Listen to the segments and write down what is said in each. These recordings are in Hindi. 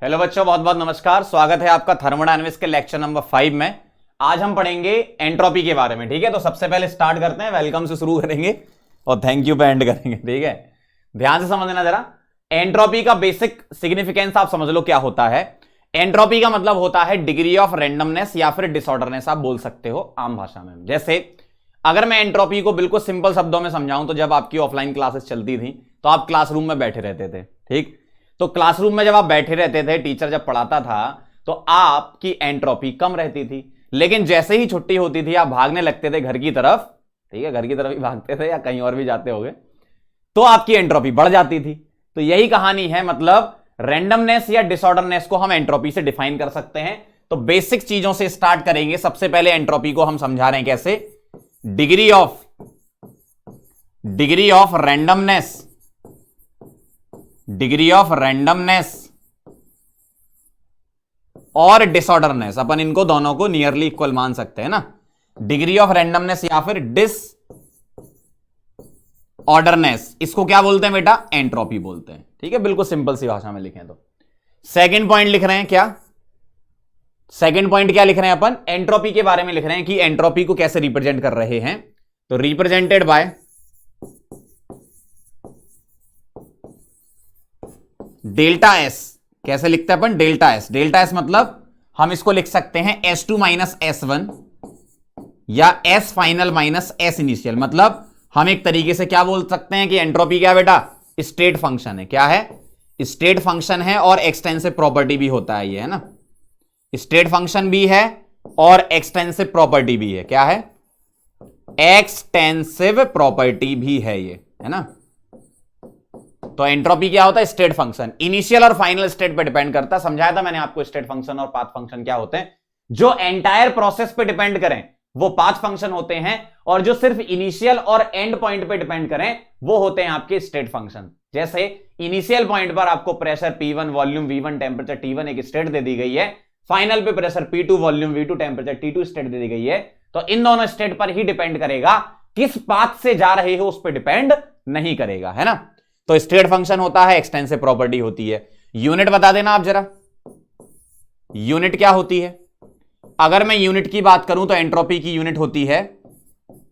हेलो बच्चों, बहुत बहुत नमस्कार। स्वागत है आपका थर्मोडायनेमिक्स के लेक्चर नंबर 5 में। आज हम पढ़ेंगे एंट्रोपी के बारे में। ठीक है, तो सबसे पहले स्टार्ट करते हैं, वेलकम से शुरू करेंगे और थैंक यू पे एंड करेंगे। ठीक है, ध्यान से समझना जरा। एंट्रोपी का बेसिक सिग्निफिकेंस आप समझ लो क्या होता है। एंट्रोपी का मतलब होता है डिग्री ऑफ रैंडमनेस या फिर डिसऑर्डरनेस, आप बोल सकते हो आम भाषा में। जैसे अगर मैं एंट्रोपी को बिल्कुल सिंपल शब्दों में समझाऊं तो जब आपकी ऑफलाइन क्लासेस चलती थी तो आप क्लासरूम में बैठे रहते थे। ठीक, तो क्लासरूम में जब आप बैठे रहते थे, टीचर जब पढ़ाता था तो आपकी एंट्रोपी कम रहती थी। लेकिन जैसे ही छुट्टी होती थी आप भागने लगते थे घर की तरफ। ठीक है, घर की तरफ ही भागते थे या कहीं और भी जाते होंगे, तो आपकी एंट्रोपी बढ़ जाती थी। तो यही कहानी है, मतलब रैंडमनेस या डिसऑर्डरनेस को हम एंट्रोपी से डिफाइन कर सकते हैं। तो बेसिक चीजों से स्टार्ट करेंगे। सबसे पहले एंट्रोपी को हम समझा रहे हैं कैसे। डिग्री ऑफ रैंडमनेस और डिसऑर्डरनेस, अपन इनको दोनों को नियरली इक्वल मान सकते हैं ना। डिग्री ऑफ रैंडमनेस या फिर डिसऑर्डरनेस, इसको क्या बोलते हैं बेटा? एंट्रोपी बोलते हैं। ठीक है, बिल्कुल सिंपल सी भाषा में लिखें तो सेकंड पॉइंट लिख रहे हैं क्या? सेकंड पॉइंट क्या लिख रहे हैं अपन? एंट्रोपी के बारे में लिख रहे हैं कि एंट्रोपी को कैसे रिप्रेजेंट कर रहे हैं। तो रिप्रेजेंटेड बाय डेल्टा एस। कैसे लिखते हैं अपन? Delta S. डेल्टा एस मतलब हम इसको लिख सकते हैं S2 माइनस S1 या S final minus S initial. मतलब हम एक तरीके से क्या बोल सकते हैं कि एंट्रोपी क्या बेटा? स्टेट फंक्शन है। क्या है? स्टेट फंक्शन है और एक्सटेंसिव प्रॉपर्टी भी होता है ये, है ना। स्टेट फंक्शन भी है और एक्सटेंसिव प्रॉपर्टी भी है। क्या है? एक्सटेंसिव प्रॉपर्टी भी है ये, है ना। तो एंट्रोपी क्या होता है? State function. इनिशियल और फाइनल स्टेट पे डिपेंड करता है। समझाया था मैंने आपको स्टेट फंक्शन और पाथ फंक्शन क्या होते हैं। जो एंटायर प्रोसेस पे डिपेंड करें वो पाथ फंक्शन होते हैं, और जो सिर्फ इनिशियल और एंड पॉइंट पे डिपेंड करें वो होते हैं आपके स्टेट फंक्शन। जैसे इनिशियल पॉइंट पर आपको pressure P1, volume V1, temperature T1 एक स्टेट दे दी गई है। फाइनल पे pressure P2, volume V2, temperature T2 state दे दी गई है। तो इन दोनों स्टेट पर ही डिपेंड करेगा, किस पाथ से जा रहे हो उस पर डिपेंड नहीं करेगा, है ना। तो स्टेट फंक्शन होता है, एक्सटेंसिव प्रॉपर्टी होती है। यूनिट बता देना आप जरा, यूनिट क्या होती है? अगर मैं यूनिट की बात करूं तो एंट्रोपी की यूनिट होती है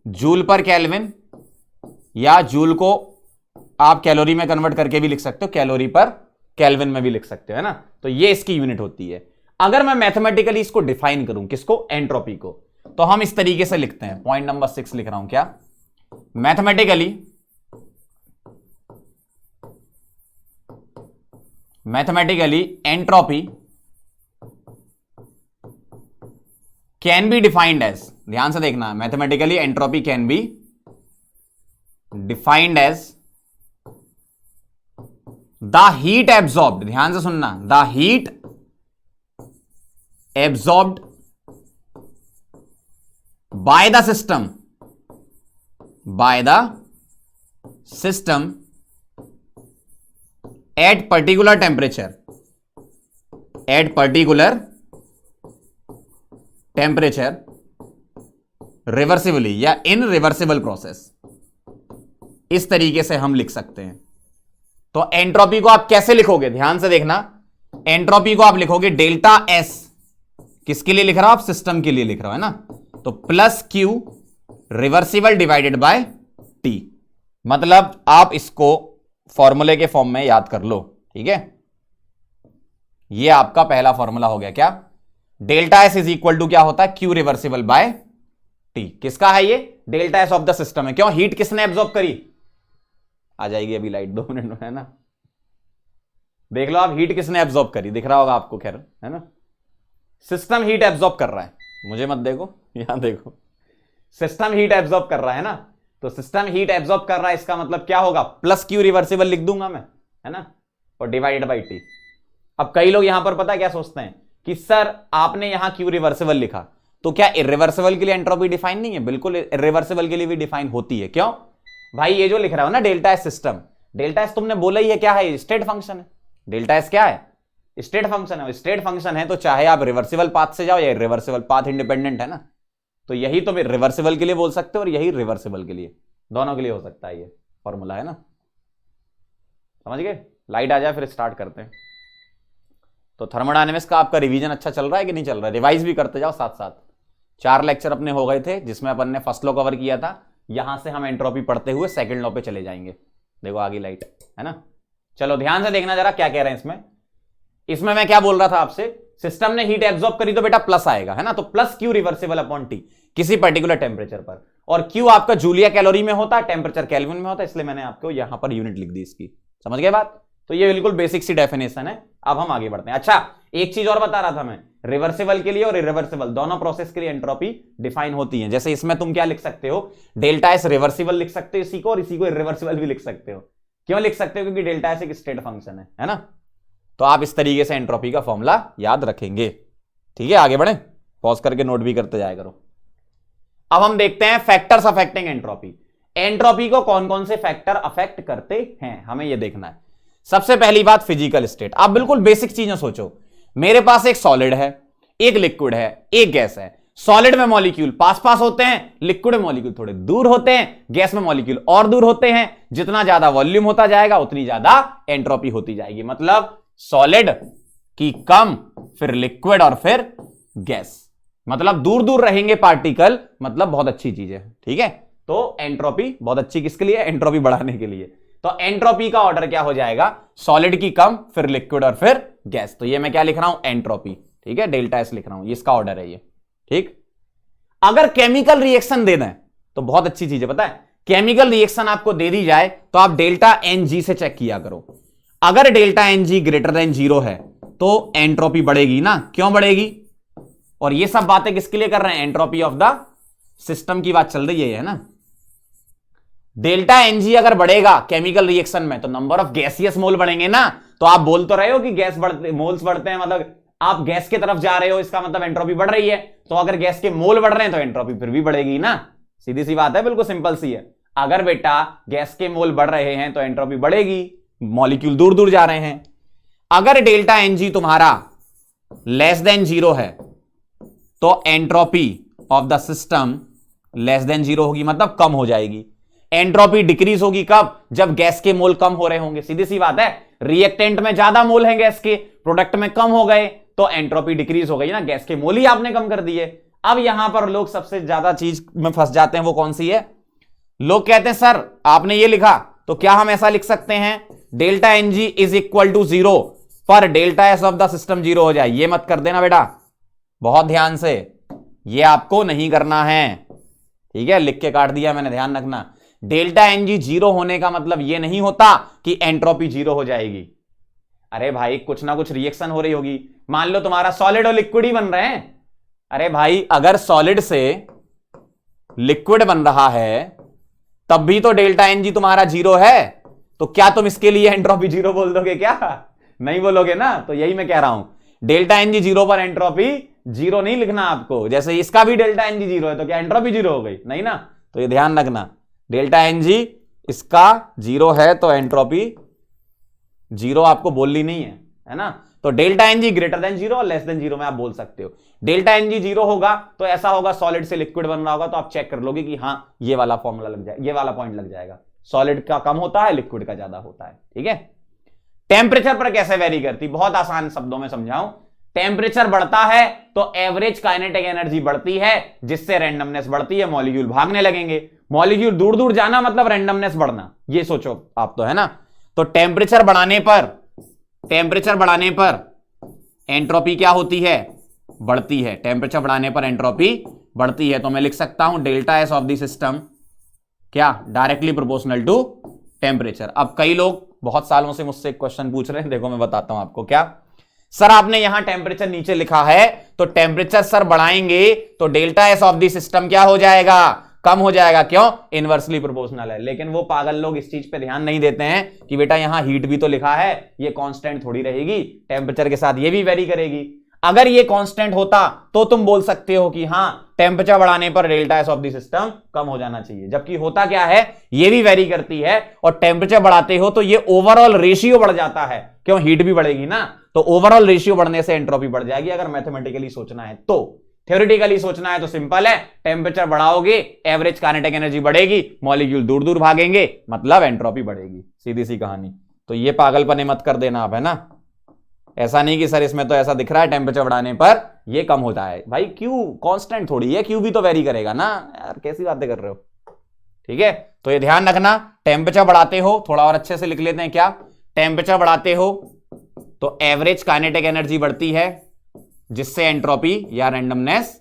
जूल पर केल्विन, या जूल को आप कैलोरी में कन्वर्ट करके भी लिख सकते हो, कैलोरी पर केल्विन में भी लिख सकते हो, है ना। तो ये इसकी यूनिट होती है। अगर मैं मैथमेटिकली इसको डिफाइन करूं, किसको? एंट्रोपी को, तो हम इस तरीके से लिखते हैं। पॉइंट नंबर 6 लिख रहा हूं क्या? Mathematically entropy can be defined as, ध्यान से देखना, mathematically entropy can be defined as the heat absorbed, ध्यान से सुनना, the heat absorbed by the system at particular temperature reversibly या इन रिवर्सिबल प्रोसेस। इस तरीके से हम लिख सकते हैं। तो एंट्रोपी को आप कैसे लिखोगे? ध्यान से देखना, एंट्रोपी को आप लिखोगे डेल्टा एस। किसके लिए लिख रहा हूं? आप सिस्टम के लिए लिख रहा हूं, है ना। तो plus Q reversible divided by T. मतलब आप इसको फॉर्मूले के फॉर्म में याद कर लो। ठीक है, ये आपका पहला फॉर्मूला हो गया। क्या? Delta S is equal to क्या होता है? Q reversible by T. किसका है ये? Delta S of the system है। क्यों? हीट किसने एब्जॉर्ब करी? आ जाएगी अभी लाइट, 2 मिनट में, है ना। देख लो आप, हीट किसने एब्जॉर्ब करी? दिख रहा होगा आपको, खैर, है ना। सिस्टम हीट एब्जॉर्ब कर रहा है, मुझे मत देखो, यहां देखो, सिस्टम हीट एब्जॉर्ब कर रहा है ना। तो सिस्टम हीट एब्जॉर्ब कर रहा है, इसका मतलब क्या होगा? प्लस क्यू रिवर्सिबल लिख दूंगा मैं, है ना, और डिवाइडेड बाई टी। अब कई लोग यहां पर पता क्या सोचते हैं कि सर आपने यहां क्यू रिवर्सिबल लिखा, तो क्या इर्रिवर्सिबल के लिए एंट्रोपी डिफाइन नहीं है? बिल्कुल इर्रिवर्सिबल के लिए भी डिफाइन होती है। क्यों भाई? ये जो लिख रहा हो ना delta S system, delta S तुमने बोला ही है क्या है? स्टेट फंक्शन है। डेल्टा एस क्या है? स्टेट फंक्शन है। स्टेट फंक्शन है तो चाहे आप रिवर्सिबल पाथ से जाओ या इर्रिवर्सिबल, पाथ इंडिपेंडेंट है ना। तो यही तो रिवर्सिबल के लिए बोल सकते हो और यही रिवर्सिबल के लिए, दोनों के लिए हो सकता है। ये फॉर्मूला है ना, समझ गए? लाइट आ जाए फिर स्टार्ट करते हैं। तो थर्मोडायनेमिक्स का आपका रिवीजन अच्छा चल रहा है कि नहीं चल रहा है? रिवाइज भी करते जाओ साथ साथ। 4 लेक्चर अपने हो गए थे जिसमें अपन ने फर्स्ट लॉ कवर किया था। यहां से हम एंट्रोपी पढ़ते हुए सेकंड लॉ पे चले जाएंगे। देखो आगे लाइट है ना। चलो ध्यान से देखना जरा क्या कह रहे हैं इसमें मैं क्या बोल रहा था आपसे, सिस्टम ने हीट एब्जॉर्ब करी तो बेटा प्लस आएगा, है ना। तो plus Q reversible upon T किसी पर्टिकुलर टेम्परेचर पर, और क्यू आपका जूलिया कैलोरी में होता है, टेम्परेचर केल्विन में होता है, इसलिए मैंने आपको यहां पर यूनिट लिख दी इसकी। समझ गए बात? तो ये बिल्कुल बेसिक सी डेफिनेशन है। अब हम आगे बढ़ते हैं। अच्छा एक चीज और बता रहा था मैं, रिवर्सिबल के लिए और इरिवर्सिबल दोनों प्रोसेस के लिए एंट्रोपी डिफाइन होती है। जैसे इसमें तुम क्या लिख सकते हो, डेल्टा एस रिवर्सिबल लिख सकते हो इसी को, और इसी को इरिवर्सिबल भी लिख सकते हो। क्यों लिख सकते हो? क्योंकि डेल्टा एस एक स्टेट फंक्शन है ना। तो आप इस तरीके से एंट्रोपी का फॉर्मूला याद रखेंगे। ठीक है, आगे बढ़े, पॉज करके नोट भी करते जाया करो। अब हम देखते हैं फैक्टर्स अफेक्टिंग एंट्रोपी। एंट्रोपी को कौन कौन से फैक्टर अफेक्ट करते हैं, हमें यह देखना है। सबसे पहली बात फिजिकल स्टेट। आप बिल्कुल बेसिक चीजें सोचो। मेरे पास एक सॉलिड है, एक लिक्विड है, एक गैस है। सॉलिड में मॉलिक्यूल पास पास होते हैं, लिक्विड में मॉलिक्यूल थोड़े दूर होते हैं, गैस में मॉलिक्यूल और दूर होते हैं। जितना ज्यादा वॉल्यूम होता जाएगा उतनी ज्यादा एंट्रोपी होती जाएगी। मतलब सॉलिड की कम, फिर लिक्विड और फिर गैस। मतलब दूर दूर रहेंगे पार्टिकल, मतलब बहुत अच्छी चीज है। ठीक है, तो एंट्रोपी बहुत अच्छी किसके लिए? एंट्रोपी बढ़ाने के लिए। तो एंट्रोपी का ऑर्डर क्या हो जाएगा? सॉलिड की कम, फिर लिक्विड और फिर गैस। तो ये मैं क्या लिख रहा हूं? एंट्रोपी। ठीक है, डेल्टा एस लिख रहा हूं, इसका ऑर्डर है ये। ठीक, अगर केमिकल रिएक्शन दे दें तो बहुत अच्छी चीज है। पता है, केमिकल रिएक्शन आपको दे दी जाए तो आप डेल्टा एन जी से चेक किया करो। अगर delta n g greater than 0 है तो एंट्रोपी बढ़ेगी ना। क्यों बढ़ेगी? और ये सब बातें किसके लिए कर रहे हैं? एंट्रोपी ऑफ द सिस्टम की बात चल रही है ना। डेल्टा एन जी अगर बढ़ेगा केमिकल रिएक्शन में तो नंबर ऑफ गैसियस मोल बढ़ेंगे ना। तो आप बोल तो रहे हो कि गैस बढ़ते, मोल्स बढ़ते हैं, मतलब आप गैस की तरफ जा रहे हो, इसका मतलब एंट्रोपी बढ़ रही है। तो अगर गैस के मोल बढ़ रहे हैं तो एंट्रोपी फिर भी बढ़ेगी ना। सीधी सी बात है, बिल्कुल सिंपल सी है। अगर बेटा गैस के मोल बढ़ रहे हैं तो एंट्रोपी बढ़ेगी, मॉलिक्यूल दूर दूर जा रहे हैं। अगर डेल्टा एन जी तुम्हारा लेस देन 0 है तो entropy of the system less than 0 होगी, मतलब कम हो जाएगी। एंट्रोपी डिक्रीज होगी कब? जब गैस के मोल कम हो रहे होंगे। सीधी सी बात है, रिएक्टेंट में ज्यादा मोल हैं गैस के, प्रोडक्ट में कम हो गए तो एंट्रोपी डिक्रीज हो गई ना। गैस के मोल ही आपने कम कर दिए। अब यहां पर लोग सबसे ज्यादा चीज में फंस जाते हैं, वो कौन सी है? लोग कहते हैं सर आपने ये लिखा तो क्या हम ऐसा लिख सकते हैं delta n g is equal to 0 पर delta S of the system 0 हो जाए। ये मत कर देना बेटा, बहुत ध्यान से, ये आपको नहीं करना है। ठीक है, लिख के काट दिया मैंने, ध्यान रखना। डेल्टा एन जी 0 होने का मतलब यह नहीं होता कि एंट्रोपी 0 हो जाएगी। अरे भाई कुछ ना कुछ रिएक्शन हो रही होगी। मान लो तुम्हारा सॉलिड और लिक्विड ही बन रहे हैं। अरे भाई अगर सॉलिड से लिक्विड बन रहा है तब भी तो डेल्टा एन जी तुम्हारा 0 है। तो क्या तुम इसके लिए एंट्रोपी 0 बोल दोगे? क्या नहीं बोलोगे ना। तो यही मैं कह रहा हूं, डेल्टा एन जी 0 पर एंट्रोपी 0 नहीं लिखना आपको। जैसे इसका भी डेल्टा एन जी 0 है तो क्या एंट्रोपी 0 हो गई? नहीं ना। तो ये ध्यान रखना, डेल्टा एन जी इसका 0 है तो एंट्रोपी 0 आपको बोलनी नहीं है ना। तो delta n g greater than 0 और लेस देन 0 में आप बोल सकते हो। डेल्टा एन जी 0 होगा तो ऐसा होगा सॉलिड से लिक्विड बन रहा होगा, तो आप चेक कर लोगे कि हाँ ये वाला फॉर्मूला लग जाएगा, ये वाला पॉइंट लग जाएगा। सॉलिड का कम होता है, लिक्विड का ज्यादा होता है। ठीक है, टेम्परेचर पर कैसे वेरी करती? बहुत आसान शब्दों में समझाऊं। टेम्परेचर बढ़ता है तो एवरेज काइनेटिक एनर्जी बढ़ती है, जिससे रैंडमनेस बढ़ती है, मॉलिक्यूल भागने लगेंगे। मॉलिक्यूल दूर दूर जाना मतलब रैंडमनेस बढ़ना, ये सोचो आप तो, है ना। तो टेम्परेचर बढ़ाने पर एंट्रोपी क्या होती है? बढ़ती है। टेम्परेचर बढ़ाने पर एंट्रोपी बढ़ती है। तो मैं लिख सकता हूं delta S of the system क्या? Directly proportional to temperature. अब कई लोग बहुत सालों से मुझसे एक क्वेश्चन पूछ रहे हैं, देखो मैं बताता हूं आपको। क्या सर आपने यहां टेम्परेचर नीचे लिखा है तो टेम्परेचर सर बढ़ाएंगे तो delta S of the system क्या हो जाएगा? कम हो जाएगा। क्यों? इनवर्सली प्रोपोर्शनल है। लेकिन वो पागल लोग इस चीज पे ध्यान नहीं देते हैं कि बेटा यहां हीट भी तो लिखा है, ये कांस्टेंट थोड़ी रहेगी, टेम्परेचर के साथ ये भी वेरी करेगी। अगर ये कांस्टेंट होता तो तुम बोल सकते हो कि हां टेम्परेचर बढ़ाने पर delta S of the system कम हो जाना चाहिए। जबकि होता क्या है, ये भी वेरी करती है और टेम्परेचर बढ़ाते हो तो ये ओवरऑल रेशियो बढ़ जाता है। क्यों? हीट भी बढ़ेगी ना, तो ओवरऑल रेशियो बढ़ने से एंट्रोपी बढ़ जाएगी। अगर मैथमेटिकली सोचना है तो, थ्योरेटिकली सोचना है तो सिंपल है, टेम्परेचर बढ़ाओगे एवरेज काइनेटिक एनर्जी बढ़ेगी, मॉलिक्यूल दूर दूर भागेंगे, मतलब एंट्रोपी बढ़ेगी। सीधी सी कहानी। तो ये पागलपने मत कर देना आप, है ना। ऐसा नहीं कि सर इसमें तो ऐसा दिख रहा है टेम्परेचर बढ़ाने पर ये कम होता है। भाई क्यू कांस्टेंट थोड़ी है, क्यू भी तो वेरी करेगा ना यार, कैसी बातें कर रहे हो। ठीक है, तो ये ध्यान रखना, टेम्परेचर बढ़ाते हो, थोड़ा और अच्छे से लिख लेते हैं क्या, टेम्परेचर बढ़ाते हो तो एवरेज काइनेटिक एनर्जी बढ़ती है, जिससे एंट्रोपी या रैंडमनेस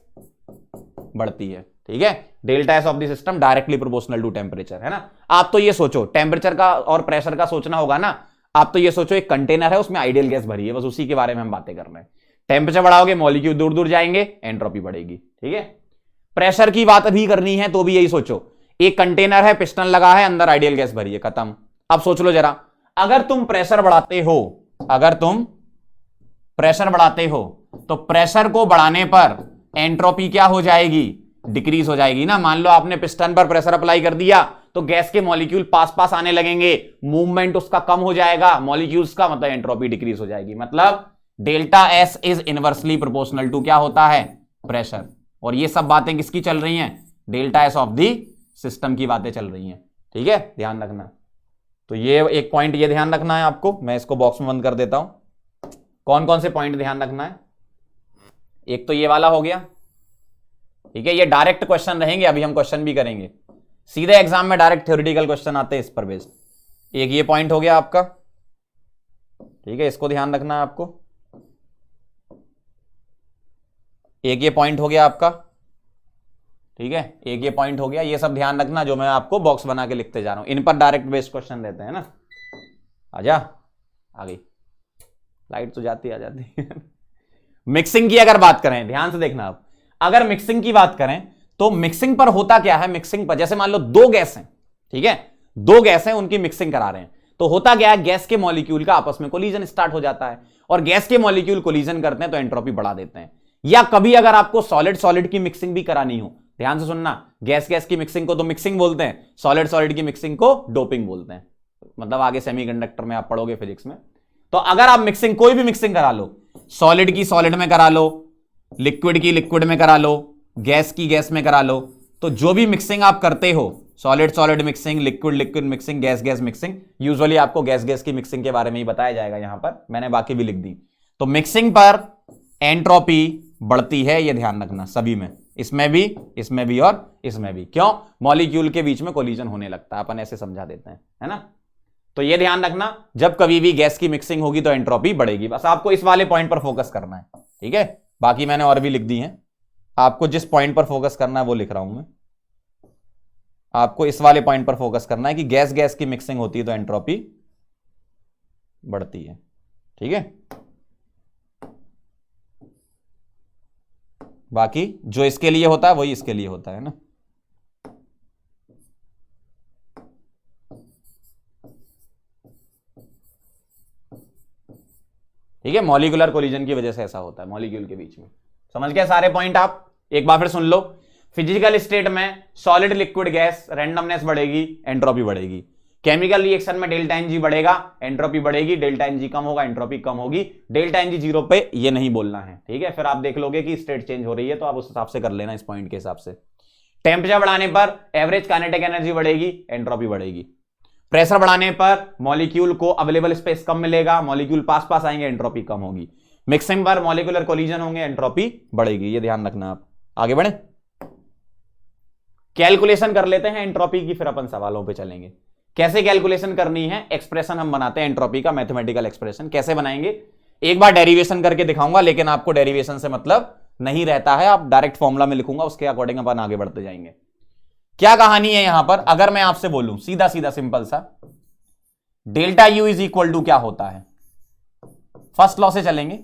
बढ़ती है। ठीक है, delta S of the system directly proportional to temperature, है ना। आप तो ये सोचो, टेम्परेचर का और प्रेशर का सोचना होगा ना, आप तो ये सोचो एक कंटेनर है, उसमें आइडियल गैस भरी है, बस उसी के बारे में हम बातें कर रहे हैं। टेम्परेचर बढ़ाओगे मॉलिक्यूल दूर दूर जाएंगे, एंट्रोपी बढ़ेगी। ठीक है, प्रेशर की बात भी करनी है तो भी यही सोचो, एक कंटेनर है, पिस्टन लगा है, अंदर आइडियल गैस भरी है, खत्म। अब सोच लो जरा, अगर तुम प्रेशर बढ़ाते हो, अगर तुम प्रेशर बढ़ाते हो तो प्रेशर को बढ़ाने पर एंट्रोपी क्या हो जाएगी, डिक्रीज हो जाएगी ना। मान लो आपने पिस्टन पर प्रेशर अप्लाई कर दिया तो गैस के मॉलिक्यूल पास पास आने लगेंगे, मूवमेंट उसका कम हो जाएगा, मॉलिक्यूल्स का, मतलब एंट्रोपी डिक्रीज हो जाएगी। मतलब delta S is inversely proportional to क्या होता है, प्रेशर। और ये सब बातें किसकी चल रही हैं, delta S of the system की बातें चल रही हैं। ठीक है, ध्यान रखना। तो ये एक पॉइंट ये ध्यान रखना है आपको, मैं इसको बॉक्स में बंद कर देता हूं। कौन कौन से पॉइंट ध्यान रखना है, एक तो ये वाला हो गया। ठीक है, ये डायरेक्ट क्वेश्चन रहेंगे, अभी हम क्वेश्चन भी करेंगे, सीधे एग्जाम में डायरेक्ट थ्योरेटिकल क्वेश्चन आते हैं इस पर बेस्ड। एक ये पॉइंट हो गया आपका, ठीक है, इसको ध्यान रखना है आपको। एक ये पॉइंट हो गया आपका, ठीक है, एक ये पॉइंट हो गया, ये सब ध्यान रखना जो मैं आपको बॉक्स बना के लिखते जा रहा हूं, इन पर डायरेक्ट बेस्ड क्वेश्चन रहते हैं ना। आजा, आ गई लाइट तो जाती आ जाती है। मिक्सिंग की अगर बात करें, ध्यान से देखना आप, अगर मिक्सिंग की बात करें तो मिक्सिंग पर होता क्या है, मिक्सिंग पर जैसे मान लो दो गैस हैं, ठीक है, दो गैस हैं, उनकी मिक्सिंग करा रहे हैं, तो होता क्या है, गैस के मॉलिक्यूल का आपस में कोलिजन स्टार्ट हो जाता है, और गैस के मॉलिक्यूल कोलिजन करते हैं तो एंट्रोपी बढ़ा देते हैं। या कभी अगर आपको सॉलिड सॉलिड की मिक्सिंग भी करानी हो, ध्यान से सुनना, गैस गैस की मिक्सिंग को तो मिक्सिंग बोलते हैं, सॉलिड सॉलिड की मिक्सिंग को डोपिंग बोलते हैं, मतलब आगे सेमीकंडक्टर में आप पढ़ोगे फिजिक्स में। तो अगर आप मिक्सिंग, कोई भी मिक्सिंग करा लो, सॉलिड की सॉलिड में करा लो, लिक्विड की लिक्विड में करा लो, गैस की गैस में करा लो, तो जो भी मिक्सिंग आप करते हो, solid solid mixing, liquid liquid mixing, gas gas mixing, usually आपको गैस गैस की मिक्सिंग के बारे में ही बताया जाएगा, यहां पर मैंने बाकी भी लिख दी। तो मिक्सिंग पर एंट्रोपी बढ़ती है, यह ध्यान रखना, सभी में, इसमें भी और इसमें भी। क्यों, मॉलिक्यूल के बीच में कोलिजन होने लगता है, अपन ऐसे समझा देते हैं, है ना। तो यह ध्यान रखना, जब कभी भी गैस की मिक्सिंग होगी तो एंट्रोपी बढ़ेगी, बस आपको इस वाले पॉइंट पर फोकस करना है। ठीक है, बाकी मैंने और भी लिख दी हैं, आपको जिस पॉइंट पर फोकस करना है वो लिख रहा हूं मैं। आपको इस वाले पॉइंट पर फोकस करना है कि गैस गैस की मिक्सिंग होती है तो एंट्रोपी बढ़ती है। ठीक है, बाकी जो इसके लिए होता है वही इसके लिए होता है ना। ठीक है, मॉलिक्यूलर कोलिजन की वजह से ऐसा होता है मॉलिक्यूल के बीच में। समझ गए सारे पॉइंट आप, एक बार फिर सुन लो। फिजिकल स्टेट में सॉलिड लिक्विड गैस, रैंडमनेस बढ़ेगी, एंट्रोपी बढ़ेगी। केमिकल रिएक्शन में डेल्टा एन जी बढ़ेगा, एंट्रोपी बढ़ेगी, डेल्टा एन जी कम होगा, एंट्रोपी कम होगी। डेल्टा एन जी 0 पे ये नहीं बोलना है, ठीक है। फिर आप देख लोगे कि स्टेट चेंज हो रही है तो आप उस हिसाब से कर लेना, इस पॉइंट के हिसाब से। टेम्परेचर बढ़ाने पर एवरेज काइनेटिक एनर्जी बढ़ेगी, एंट्रोपी बढ़ेगी। प्रेशर बढ़ाने पर मॉलिक्यूल को अवेलेबल स्पेस कम मिलेगा, मॉलिक्यूल पास पास आएंगे, एंट्रोपी कम होगी। मिक्सिंग पर मॉलिक्यूलर कोलिजन होंगे, एंट्रोपी बढ़ेगी। ये ध्यान रखना। आप आगे बढ़े, कैलकुलेशन कर लेते हैं एंट्रोपी की, फिर अपन सवालों पे चलेंगे। कैसे कैलकुलेशन करनी है, एक्सप्रेशन हम बनाते हैं एंट्रोपी का, मैथमेटिकल एक्सप्रेशन कैसे बनाएंगे एक बार डेरिवेशन करके दिखाऊंगा, लेकिन आपको डेरिवेशन से मतलब नहीं रहता है, आप डायरेक्ट फॉर्मूला में लिखूंगा, उसके अकॉर्डिंग अपन आगे बढ़ते जाएंगे। क्या कहानी है यहां पर, अगर मैं आपसे बोलूं सीधा सीधा सिंपल सा, delta U is equal to क्या होता है, फर्स्ट लॉ से चलेंगे,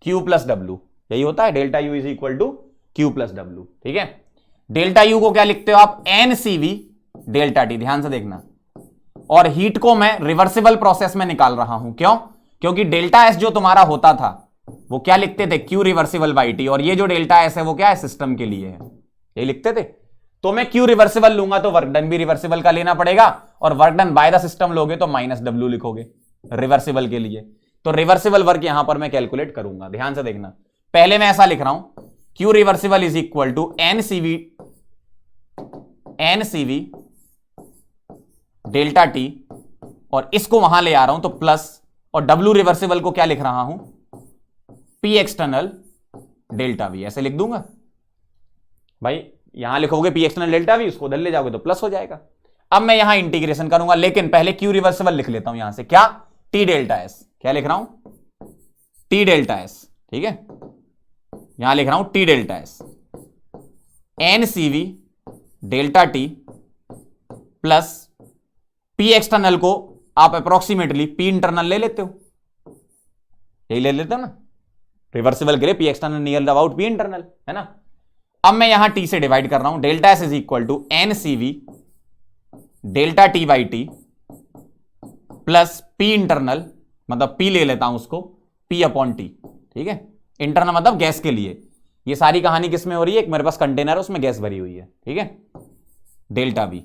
क्यू प्लस डब्ल्यू, यही होता है, delta U is equal to Q plus W. ठीक है, डेल्टा यू को क्या लिखते हो आप, एन सीवी डेल्टा टी, ध्यान से देखना। और हीट को मैं रिवर्सिबल प्रोसेस में निकाल रहा हूं, क्यों, क्योंकि डेल्टा एस जो तुम्हारा होता था वो क्या लिखते थे, क्यू रिवर्सिबल बाई टी, और ये जो डेल्टा एस है वो क्या है, सिस्टम के लिए है, ये लिखते थे। तो मैं क्यू रिवर्सिबल लूंगा तो वर्क डन भी रिवर्सिबल का लेना पड़ेगा, और work done by the system लोगे तो माइनस डब्ल्यू लिखोगे रिवर्सिबल के लिए। तो रिवर्सिबल वर्क यहां पर मैं कैलकुलेट करूंगा, ध्यान से देखना। पहले मैं ऐसा लिख रहा हूं, Q reversible is equal to n CV delta T, और इसको वहां ले आ रहा हूं तो प्लस और W रिवर्सिबल को क्या लिख रहा हूं, P एक्सटर्नल डेल्टा V, ऐसे लिख दूंगा भाई। यहां लिखोगे P एक्सटर्नल डेल्टा V, उसको उधर ले जाओगे तो प्लस हो जाएगा। अब मैं यहां इंटीग्रेशन करूंगा, लेकिन पहले Q रिवर्सिबल लिख लेता हूं यहां से, क्या, T डेल्टा S, क्या लिख रहा हूं, T डेल्टा S, ठीक है, यहां लिख रहा हूं T delta S, NCV delta T plus P external को आप अप्रोक्सीमेटली P इंटरनल ले लेते हो, यही ले लेते हो ना, रिवर्सिबल के लिए P external near about P internal, है ना। अब मैं यहां T से डिवाइड कर रहा हूं, delta S is equal to NCV delta T by T plus P internal, मतलब P ले लेता हूं उसको, P अपॉन T, ठीक है, इंटरनल मतलब गैस के लिए। ये सारी कहानी किसमें हो रही है, एक मेरे पास कंटेनर है उसमें गैस भरी हुई है, ठीक है, डेल्टा V।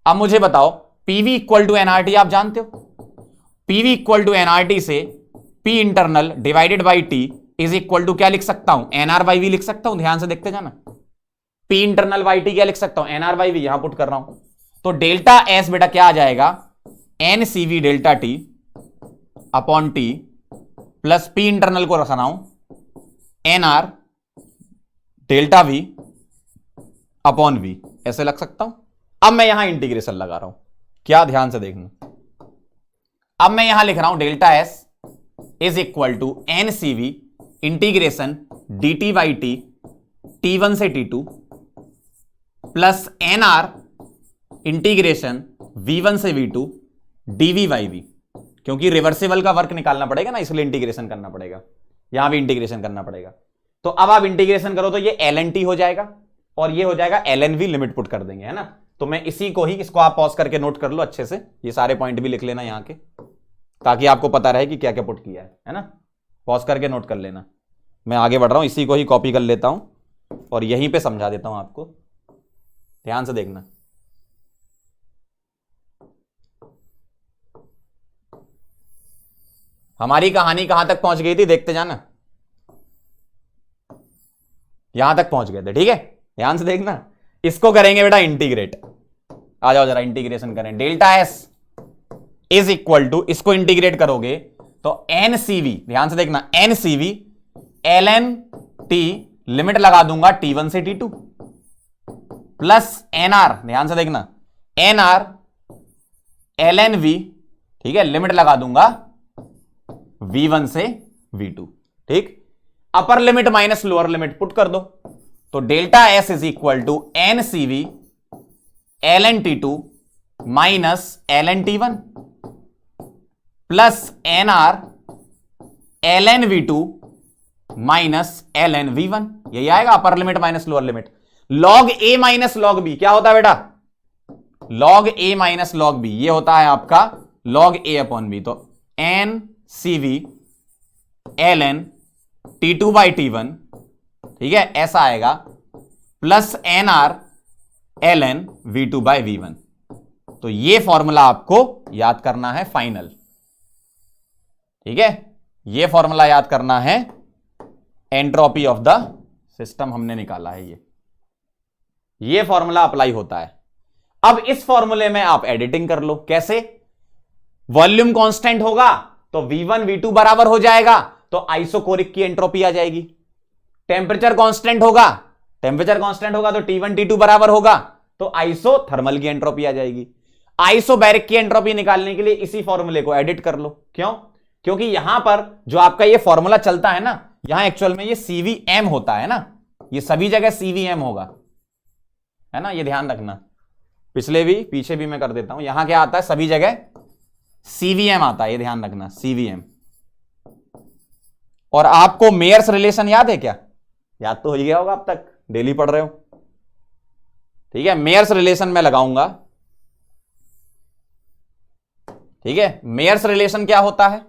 अब मुझे बताओ PV इक्वल टू एनआरटी, आप जानते हो PV इक्वल टू एनआरटी से P internal divided by T is equal to क्या लिख सकता हूं, NR बाई V लिख सकता हूं, ध्यान से देखते जाना। P इंटरनल बाई T क्या लिख सकता हूं, NR बाई V, यहां पुट कर रहा हूं, तो डेल्टा S बेटा क्या आ जाएगा, NCV delta T upon T plus P internal को रख रहा हूं NR delta V upon V, ऐसे लग सकता हूं। अब मैं यहां इंटीग्रेशन लगा रहा हूं, क्या, ध्यान से देखना। अब मैं यहां लिख रहा हूं delta S is equal to NCV integration dt by T T1 से T2 plus NR integration V1 से V2 dV बाई V, क्योंकि रिवर्सिबल का वर्क निकालना पड़ेगा ना, इसलिए इंटीग्रेशन करना पड़ेगा, यहां भी इंटीग्रेशन करना पड़ेगा। तो अब आप इंटीग्रेशन करो तो ये ln T हो जाएगा और ये हो जाएगा ln V, लिमिट पुट कर देंगे, है ना। तो मैं इसी को ही, इसको आप पॉज करके नोट कर लो अच्छे से, ये सारे पॉइंट भी लिख लेना यहां के, ताकि आपको पता रहे कि क्या क्या पुट किया है ना, पॉज करके नोट कर लेना। मैं आगे बढ़ रहा हूं, इसी को ही कॉपी कर लेता हूं और यहीं पे समझा देता हूं आपको, ध्यान से देखना। हमारी कहानी कहां तक पहुंच गई थी, देखते जाना, यहां तक पहुंच गए थे, ठीक है, ध्यान से देखना। इसको करेंगे बेटा इंटीग्रेट, आ जाओ जरा इंटीग्रेशन करें। Delta S is equal to, इसको इंटीग्रेट करोगे तो NCV, ध्यान से देखना, NCV ln T, लिमिट लगा दूंगा T1 से T2 प्लस NR, ध्यान से देखना, NR ln V, ठीक है, लिमिट लगा दूंगा V1 से V2, ठीक। Upper limit minus lower limit put कर दो, तो delta S is equal to NCV ln T2 minus ln T1 plus NR ln V2 minus ln V1, यही आएगा upper limit minus lower limit. log A minus log B क्या होता है बेटा, log A minus log B, ये होता है आपका log A अपॉन B, तो NCV ln T2 by T1, ठीक है, ऐसा आएगा, plus NR ln V2 by V1। तो ये फॉर्मूला आपको याद करना है फाइनल, ठीक है, ये फॉर्मूला याद करना है, एंट्रोपी ऑफ द सिस्टम हमने निकाला है, ये फॉर्मूला अप्लाई होता है। अब इस फॉर्मूले में आप एडिटिंग कर लो, कैसे, वॉल्यूम कांस्टेंट होगा तो V1 V2 बराबर हो जाएगा, तो आइसोकोरिक की एंट्रोपी आ जाएगी। टेम्परेचर कांस्टेंट होगा, तो T1 T2 बराबर होगा, तो आइसोथर्मल की एंट्रोपी आ जाएगी। आइसोबैरिक की एंट्रोपी निकालने के लिए इसी फॉर्मूले को एडिट कर लो, क्यों, क्योंकि यहां पर जो आपका ये फॉर्मूला चलता है ना, यहां एक्चुअल में ये CVM होता है ना, ये सभी जगह CVM होगा, है ना, ये ध्यान रखना। पिछले भी पीछे भी मैं कर देता हूं, यहां क्या आता है, सभी जगह CVM आता है, ये ध्यान रखना, CVM। और आपको मेयर्स रिलेशन याद है क्या, याद तो हो गया होगा अब तक, डेली पढ़ रहे हो, ठीक है। मेयर्स रिलेशन में लगाऊंगा, ठीक है। मेयर्स रिलेशन क्या होता है,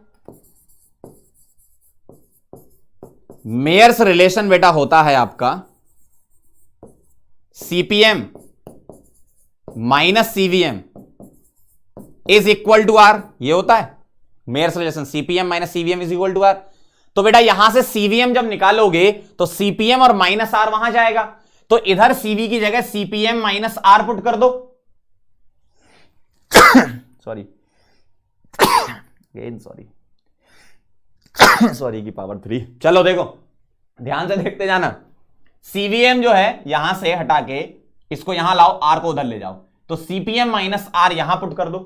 मेयर्स रिलेशन बेटा होता है आपका CPM minus CVM is equal to R, ये होता है Mayer's relation, CPM minus CVM is equal to R। तो बेटा यहां से CVM जब निकालोगे तो CPM और माइनस R वहां जाएगा, तो इधर CV की जगह CPM माइनस R पुट कर दो, सॉरी, सॉरी की पावर 3। चलो देखो ध्यान से देखते जाना। सीवीएम जो है यहां से हटा के इसको यहां लाओ, आर को उधर ले जाओ, तो सीपीएम माइनस आर यहां पुट कर दो,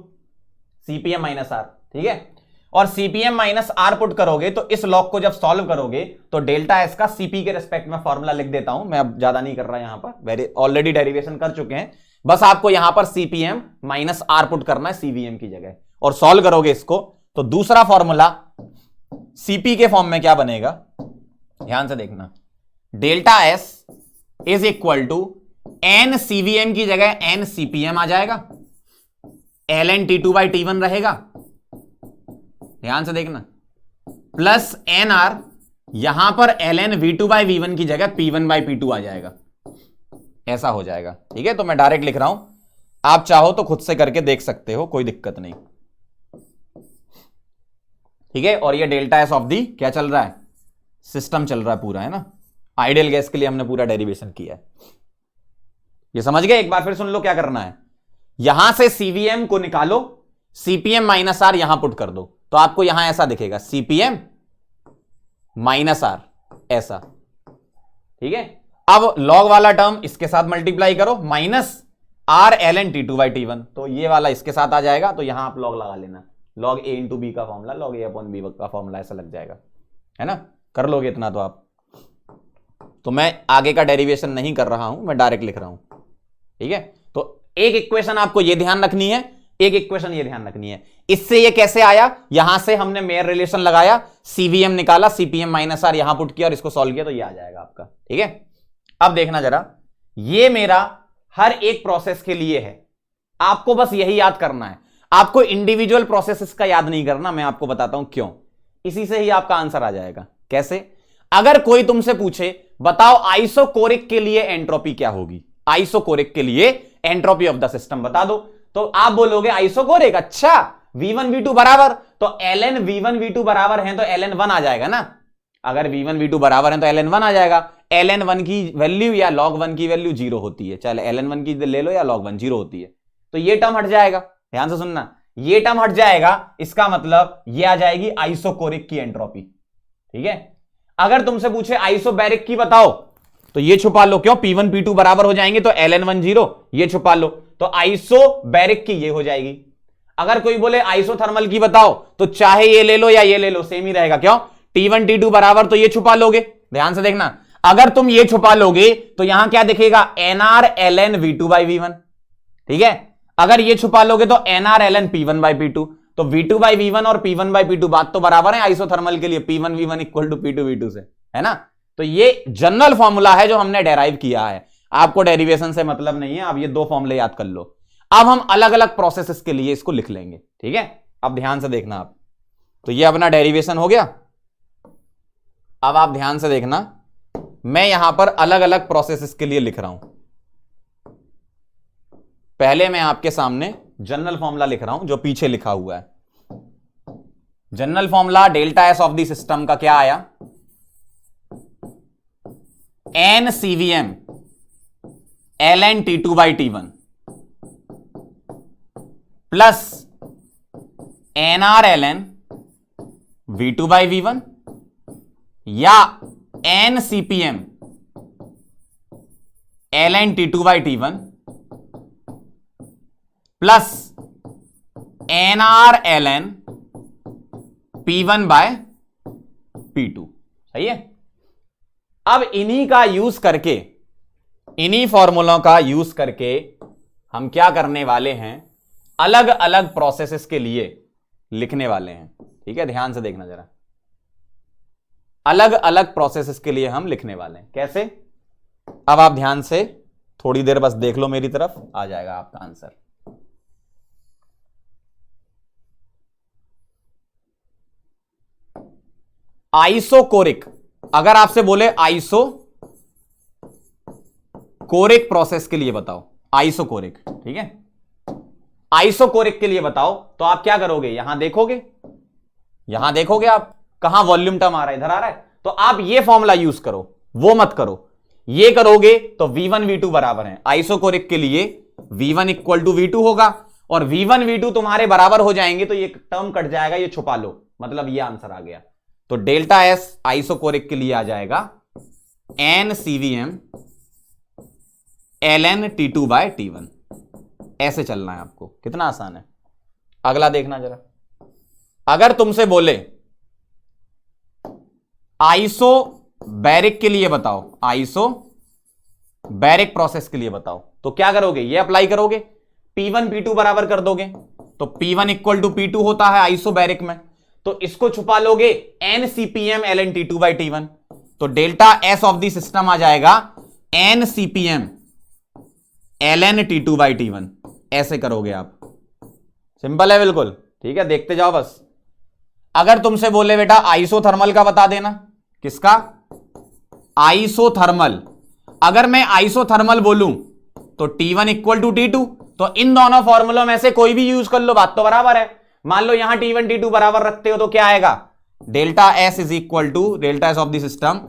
सीपीएम माइनस आर, ठीक है। और सीपीएम माइनस आर पुट करोगे तो इस लॉग को जब सॉल्व करोगे तो डेल्टा एस का सीपी के रिस्पेक्ट में फॉर्मूला लिख देता हूं मैं, अब ज्यादा नहीं कर रहा यहां पर, ऑलरेडी डेरिवेशन कर चुके हैं, बस आपको यहां पर सीपीएम माइनस आर पुट करना है सीवीएम की जगह, और सॉल्व करोगे इसको तो दूसरा फॉर्मूला सीपी के फॉर्म में क्या बनेगा, ध्यान से देखना, delta S is equal to N CVM की जगह एन सीपीएम आ जाएगा, L N T two by T one रहेगा, ध्यान से देखना, प्लस एन आर, यहां पर L N V two by V one की जगह P one by P two आ जाएगा, ऐसा हो जाएगा, ठीक है। तो मैं डायरेक्ट लिख रहा हूं, आप चाहो तो खुद से करके देख सकते हो, कोई दिक्कत नहीं, ठीक है। और ये डेल्टा एस ऑफ दी क्या चल रहा है, सिस्टम चल रहा है पूरा, है ना, आइडियल गैस के लिए हमने पूरा डेरिवेशन किया है, ये समझ गए। एक बार फिर सुन लो क्या करना है, यहां से सीवीएम को निकालो, सीपीएम माइनस आर यहां पुट कर दो, तो आपको यहां ऐसा दिखेगा सीपीएम माइनस आर, ऐसा, ठीक है। अब लॉग वाला टर्म इसके साथ मल्टीप्लाई करो, minus R L N T two by T one, तो ये वाला इसके साथ आ जाएगा, तो यहां आप लॉग लगा लेना, लॉग ए इंटू बी का फॉर्मूला, लॉग ए अपॉन बी का फॉर्मूला, ऐसा लग जाएगा, है ना, कर लोगे इतना तो आप। तो मैं आगे का डेरिवेशन नहीं कर रहा हूं, मैं डायरेक्ट लिख रहा हूं, ठीक है। तो एक इक्वेशन आपको ये ध्यान रखनी है, एक इक्वेशन ये ध्यान रखनी है, इससे ये कैसे आया, यहां से हमने मेयर रिलेशन लगाया, सीवीएम निकाला, सीपीएम माइनस आर यहां पुट किया और इसको सॉल्व किया, तो ये आ जाएगा आपका, ठीक है। अब देखना जरा, ये मेरा हर एक प्रोसेस के लिए है, आपको बस यही याद करना है, आपको इंडिविजुअल प्रोसेसेस का याद नहीं करना, मैं आपको बताता हूं क्यों, इसी से ही आपका आंसर आ जाएगा। कैसे, अगर कोई तुमसे पूछे बताओ आइसोकोरिक के लिए एंट्रोपी क्या होगी, आइसोकोरिक के लिए एंट्रोपी ऑफ द सिस्टम बता दो, तो आप बोलोगे आइसोकोरिक, अच्छा V1 V2 बराबर, तो ln V1 V2 बराबर है तो ln 1 आ जाएगा ना, अगर V1 V2 बराबर है तो ln 1 आ जाएगा, ln 1 की वैल्यू या log 1 की वैल्यू 0 होती है, चाहे ln 1 की ले लो या log 1 0 होती है, तो ये टर्म हट जाएगा, ध्यान से सुनना, ये टर्म हट जाएगा, इसका मतलब ये आ जाएगी आइसोकोरिक की एंट्रोपी, ठीक है। अगर तुमसे पूछे आइसोबैरिक की बताओ, तो ये छुपा लो, क्यों, P1 P2 बराबर हो जाएंगे तो ln 1 0, ये छुपा लो, तो आइसोबैरिक की ये हो जाएगी। अगर कोई बोले आइसोथर्मल की बताओ, तो चाहे ये ले लो या ये ले लो, सेम ही रहेगा, क्यों, T1 T2 बराबर, तो ये छुपा लोगे, ध्यान से देखना, अगर तुम ये छुपा लोगे तो यहां क्या दिखेगा, nr ln v2 by v1, ठीक है। अगर ये छुपा लोगे तो nr ln p1 by p2, तो v2 बाई v1 और p1 बाई p2 बात तो बराबर है आइसोथर्मल के लिए, p1 v1 equal to p2 v2 से, है ना। तो ये जनरल फॉर्मूला है जो हमने डेराइव किया है, आपको डेरिवेशन से मतलब नहीं है, आप ये दो फॉर्मूले याद कर लो। अब हम अलग अलग प्रोसेसेस के लिए इसको लिख लेंगे, ठीक है। अब ध्यान से देखना आप, तो ये अपना डेरिवेशन हो गया। अब आप ध्यान से देखना, मैं यहां पर अलग अलग प्रोसेसेस के लिए लिख रहा हूं। पहले मैं आपके सामने जनरल फॉर्मूला लिख रहा हूं जो पीछे लिखा हुआ है। General formula delta S of the system का क्या आया, N CVM ln T2 by T1 plus nr ln V2 by V1 या n CPM ln T2 by T1 plus nr ln P1 by P2, सही है। अब इन्हीं का यूज करके, इन्हीं फॉर्मूलों का यूज करके हम क्या करने वाले हैं, अलग अलग प्रोसेसेस के लिए लिखने वाले हैं, ठीक है। ध्यान से देखना जरा, अलग अलग प्रोसेसेस के लिए हम लिखने वाले हैं, कैसे, अब आप ध्यान से थोड़ी देर बस देख लो मेरी तरफ, आ जाएगा आपका आंसर। आइसोकोरिक, अगर आपसे बोले आइसो कोरिक प्रोसेस के लिए बताओ, आइसोकोरिक, ठीक है, आइसोकोरिक के लिए बताओ, तो आप क्या करोगे, यहां देखोगे, यहां देखोगे आप कहां वॉल्यूम टर्म आ रहा है, इधर आ रहा है, तो आप ये फॉर्मूला यूज करो, वो मत करो, ये करोगे तो V1 V2 बराबर है, आइसोकोरिक के लिए V1 इक्वल टू V2 होगा, और V1 V2 तुम्हारे बराबर हो जाएंगे तो ये टर्म कट जाएगा, ये छुपा लो, मतलब ये आंसर आ गया। तो डेल्टा एस आइसोकोरिक के लिए आ जाएगा NCVM ln T2/T1। ऐसे चलना है आपको, कितना आसान है। अगला देखना जरा, अगर तुमसे बोले आइसोबैरिक के लिए बताओ, आइसोबैरिक प्रोसेस के लिए बताओ, तो क्या करोगे, ये अप्लाई करोगे, P1 P2 बराबर कर दोगे, तो P1 इक्वल टू P2 होता है आइसोबैरिक में, तो इसको छुपा लोगे NCPM ln T2/T1, तो delta S of the system आ जाएगा NCPM ln T2/T1। ऐसे करोगे आप, सिंपल है बिल्कुल, ठीक है, देखते जाओ बस। अगर तुमसे बोले बेटा आइसोथर्मल का बता देना, किसका, आइसोथर्मल, अगर मैं आइसोथर्मल बोलूं तो T1 इक्वल टू T2, तो इन दोनों फॉर्मूलों में से कोई भी यूज कर लो, बात तो बराबर है। मान लो यहां T1 T2 बराबर रखते हो तो क्या आएगा, delta S is equal to delta S of the system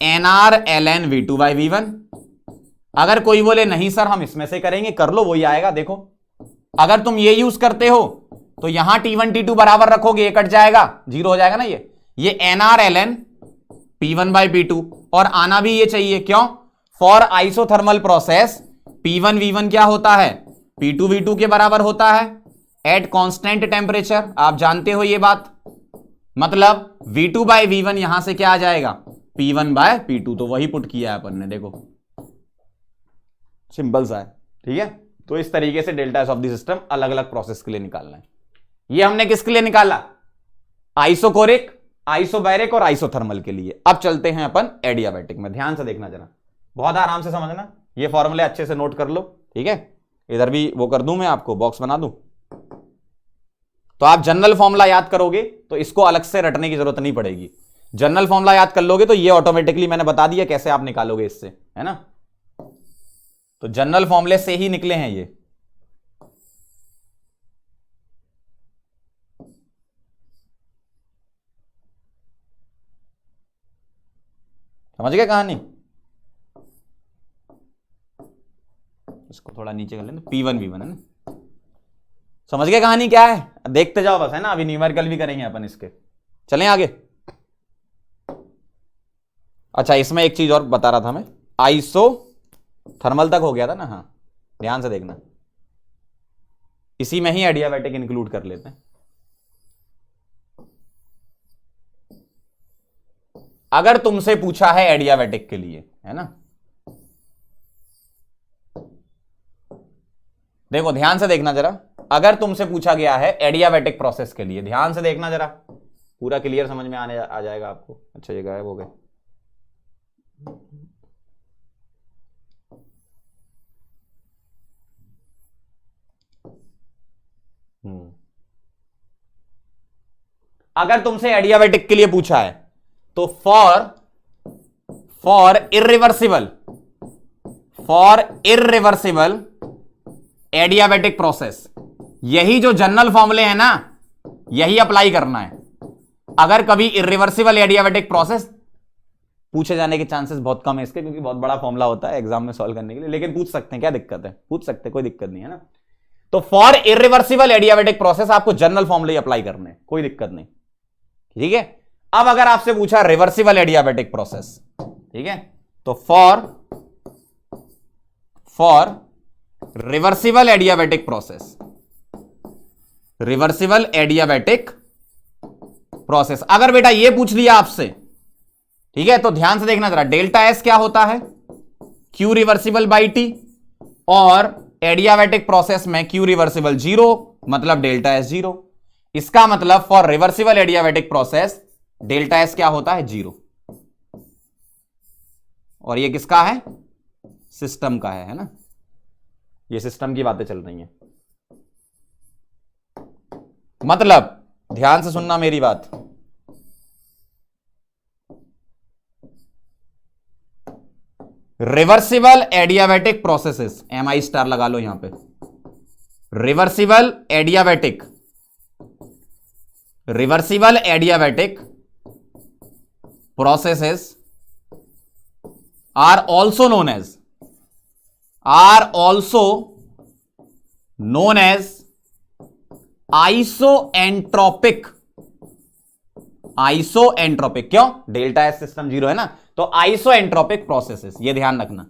NR ln V2/V1। अगर कोई बोले नहीं सर हम इसमें से करेंगे, कर लो, वही आएगा। देखो अगर तुम ये यूज करते हो तो यहां T1 T2 बराबर रखोगे, ये कट जाएगा, जीरो हो जाएगा ना, ये NR ln P1/P2, और आना भी ये चाहिए, क्यों, for isothermal process P1 V1 क्या होता है, P2 V2 के बराबर होता है एट कांस्टेंट टेम्परेचर। आप जानते हो ये बात, मतलब V2/V1 यहां से क्या आ जाएगा, P1/P2, तो वही पुट किया है अपन ने, देखो सिंपल सा है, ठीक है। तो इस तरीके से delta S of the system अलग अलग प्रोसेस के लिए निकालना है। ये हमने किसके लिए निकाला, आइसोकोरिक, आइसोबैरिक और आइसोथर्मल के लिए। अब चलते हैं अपन एडियाबैटिक में, ध्यान से देखना जरा, बहुत आराम से समझना, ये फॉर्मूले अच्छे से नोट कर लो, ठीक है। इधर भी वो कर दूं मैं आपको, बॉक्स बना दूं, तो आप जनरल फॉर्मूला याद करोगे तो इसको अलग से रटने की जरूरत नहीं पड़ेगी। जनरल फॉर्मूला याद कर लोगे तो ये ऑटोमेटिकली मैंने बता दिया कैसे आप निकालोगे इससे, है ना। तो जनरल फॉर्मूले से ही निकले हैं ये। समझ गए कहानी, इसको थोड़ा नीचे कर लेना, P1 V1 है ना, समझ गए कहानी क्या है, देखते जाओ बस, है ना। अभी न्यूमेरिकल भी करेंगे अपन इसके, चलें आगे। अच्छा इसमें एक चीज और बता रहा था मैं, आइसो थर्मल तक हो गया था ना, हाँ ध्यान से देखना, इसी में ही एडियाबैटिक इंक्लूड कर लेते हैं। अगर तुमसे पूछा है एडियाबैटिक के लिए, है ना, देखो ध्यान से देखना जरा, अगर तुमसे पूछा गया है एडियाबैटिक प्रोसेस के लिए, ध्यान से देखना जरा, पूरा क्लियर समझ में आ जाएगा आपको। अच्छा ये गायब हो गए, अगर तुमसे एडियाबैटिक के लिए पूछा है तो फॉर इररिवर्सिबल एडियाबैटिक प्रोसेस, यही जो जनरल फॉर्मूले हैं ना, यही अप्लाई करना है। अगर कभी इररिवर्सिबल एडियाबैटिक प्रोसेस पूछे जाने के चांसेस बहुत कम है इसके, क्योंकि बहुत बड़ा फॉर्मूला होता है एग्जाम में सॉल्व करने के लिए, लेकिन पूछ सकते हैं, क्या दिक्कत है, पूछ सकते हैं, कोई दिक्कत नहीं है ना। तो फॉर इररिवर्सिबल एडियाबैटिक प्रोसेस आपको जनरल फॉर्मूले अप्लाई करने हैं, कोई दिक्कत नहीं, ठीक है। अब अगर आपसे पूछा रिवर्सिबल एडियाबैटिक प्रोसेस, ठीक है, तो for reversible adiabatic process, reversible adiabatic process, अगर बेटा ये पूछ लिया आपसे, ठीक है, तो ध्यान से देखना जरा, डेल्टा एस क्या होता है, क्यू रिवर्सिबल बाई टी, और एडियाबैटिक प्रोसेस में क्यू रिवर्सिबल 0, मतलब डेल्टा एस 0। इसका मतलब for reversible adiabatic process delta S क्या होता है, 0। और ये किसका है, सिस्टम का है ना, ये सिस्टम की बातें चल रही हैं। मतलब ध्यान से सुनना मेरी बात, reversible adiabatic processes, MI star लगा लो यहां पे, reversible adiabatic processes are also known as isoentropic iso entropic, क्यों? डेल्टा एस सिस्टम जीरो है ना, तो आइसो एंट्रोपिक प्रोसेसेस, ये ध्यान रखना।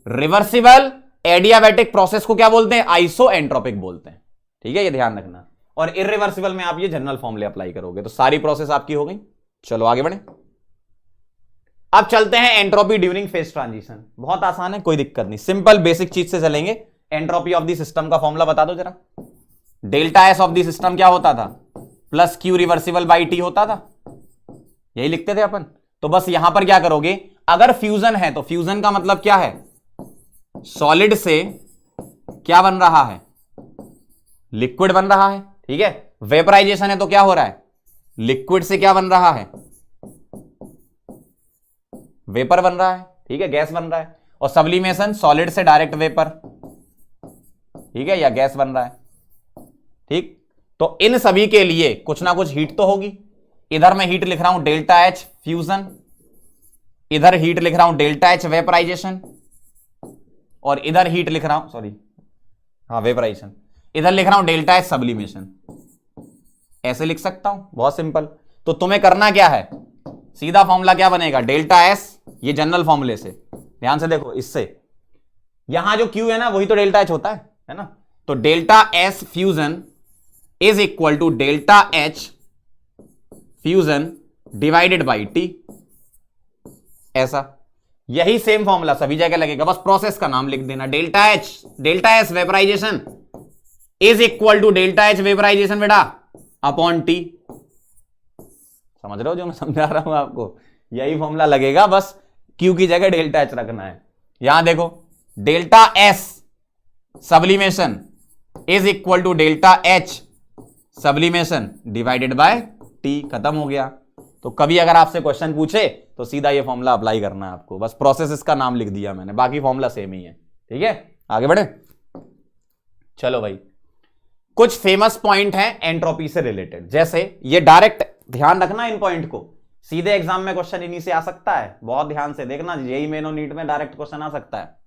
रिवर्सिबल एडियाबैटिक प्रोसेस को क्या बोलते हैं? आइसो एंट्रोपिक बोलते हैं, ठीक है, ये ध्यान रखना। और इरिवर्सिबल में आप ये जनरल फॉर्मूले अप्लाई करोगे तो सारी प्रोसेस आपकी हो गई। चलो आगे बढ़े। अब चलते हैं एंट्रोपी ड्यूरिंग फेज ट्रांजिशन। बहुत आसान है, कोई दिक्कत नहीं, सिंपल बेसिक चीज से चलेंगे। एंट्रोपी ऑफ द सिस्टम का फॉर्मूला बता दो जरा। Delta S of the system क्या होता था? Plus Q reversible by T होता था, यही लिखते थे अपन। तो बस यहां पर क्या करोगे, अगर फ्यूजन है तो फ्यूजन का मतलब क्या है? सॉलिड से क्या बन रहा है? लिक्विड बन रहा है, ठीक है। वेपराइजेशन है तो क्या हो रहा है? लिक्विड से क्या बन रहा है? वेपर बन रहा है, ठीक है, गैस बन रहा है। और सब्लिमेशन, सॉलिड से डायरेक्ट वेपर, ठीक है, या गैस बन रहा है, ठीक। तो इन सभी के लिए कुछ ना कुछ हीट तो होगी। इधर मैं हीट लिख रहा हूं डेल्टा एच फ्यूजन, इधर हीट लिख रहा हूं डेल्टा एच वेपराइजेशन, और इधर हीट लिख रहा हूं, सॉरी, हाँ वेपराइजेशन, इधर लिख रहा हूं डेल्टा एच सब्लिमेशन। ऐसे लिख सकता हूं, बहुत सिंपल। तो तुम्हें करना क्या है, सीधा फॉर्मूला क्या बनेगा? डेल्टा एस, ये जनरल फॉर्मूले से ध्यान से देखो, इससे यहां जो क्यू है ना वही तो डेल्टा एच होता है ना। तो delta S fusion is equal to delta H fusion divided by T, ऐसा। यही सेम फॉर्मूला सभी जगह लगेगा, बस प्रोसेस का नाम लिख देना। Delta S vaporisation is equal to delta H vaporisation बेटा अपॉन टी। समझ रहे हो जो मैं समझा रहा हूं आपको? यही फॉर्मूला लगेगा, बस क्यू की जगह डेल्टा एच रखना है। यहां देखो, delta S sublimation is equal to delta H sublimation divided by T, खत्म हो गया। तो कभी अगर आपसे क्वेश्चन पूछे तो सीधा ये फॉर्मूला अप्लाई करना है आपको, बस प्रोसेस इसका नाम लिख दिया मैंने, बाकी फॉर्मूला सेम ही है, ठीक है। आगे बढ़े। चलो भाई, कुछ फेमस पॉइंट हैं एंट्रोपी से रिलेटेड, जैसे ये डायरेक्ट ध्यान रखना इन पॉइंट को, सीधे एग्जाम में क्वेश्चन इन्हीं से आ सकता है, बहुत ध्यान से देखना, जेईई मेन और नीट में डायरेक्ट क्वेश्चन आ सकता है।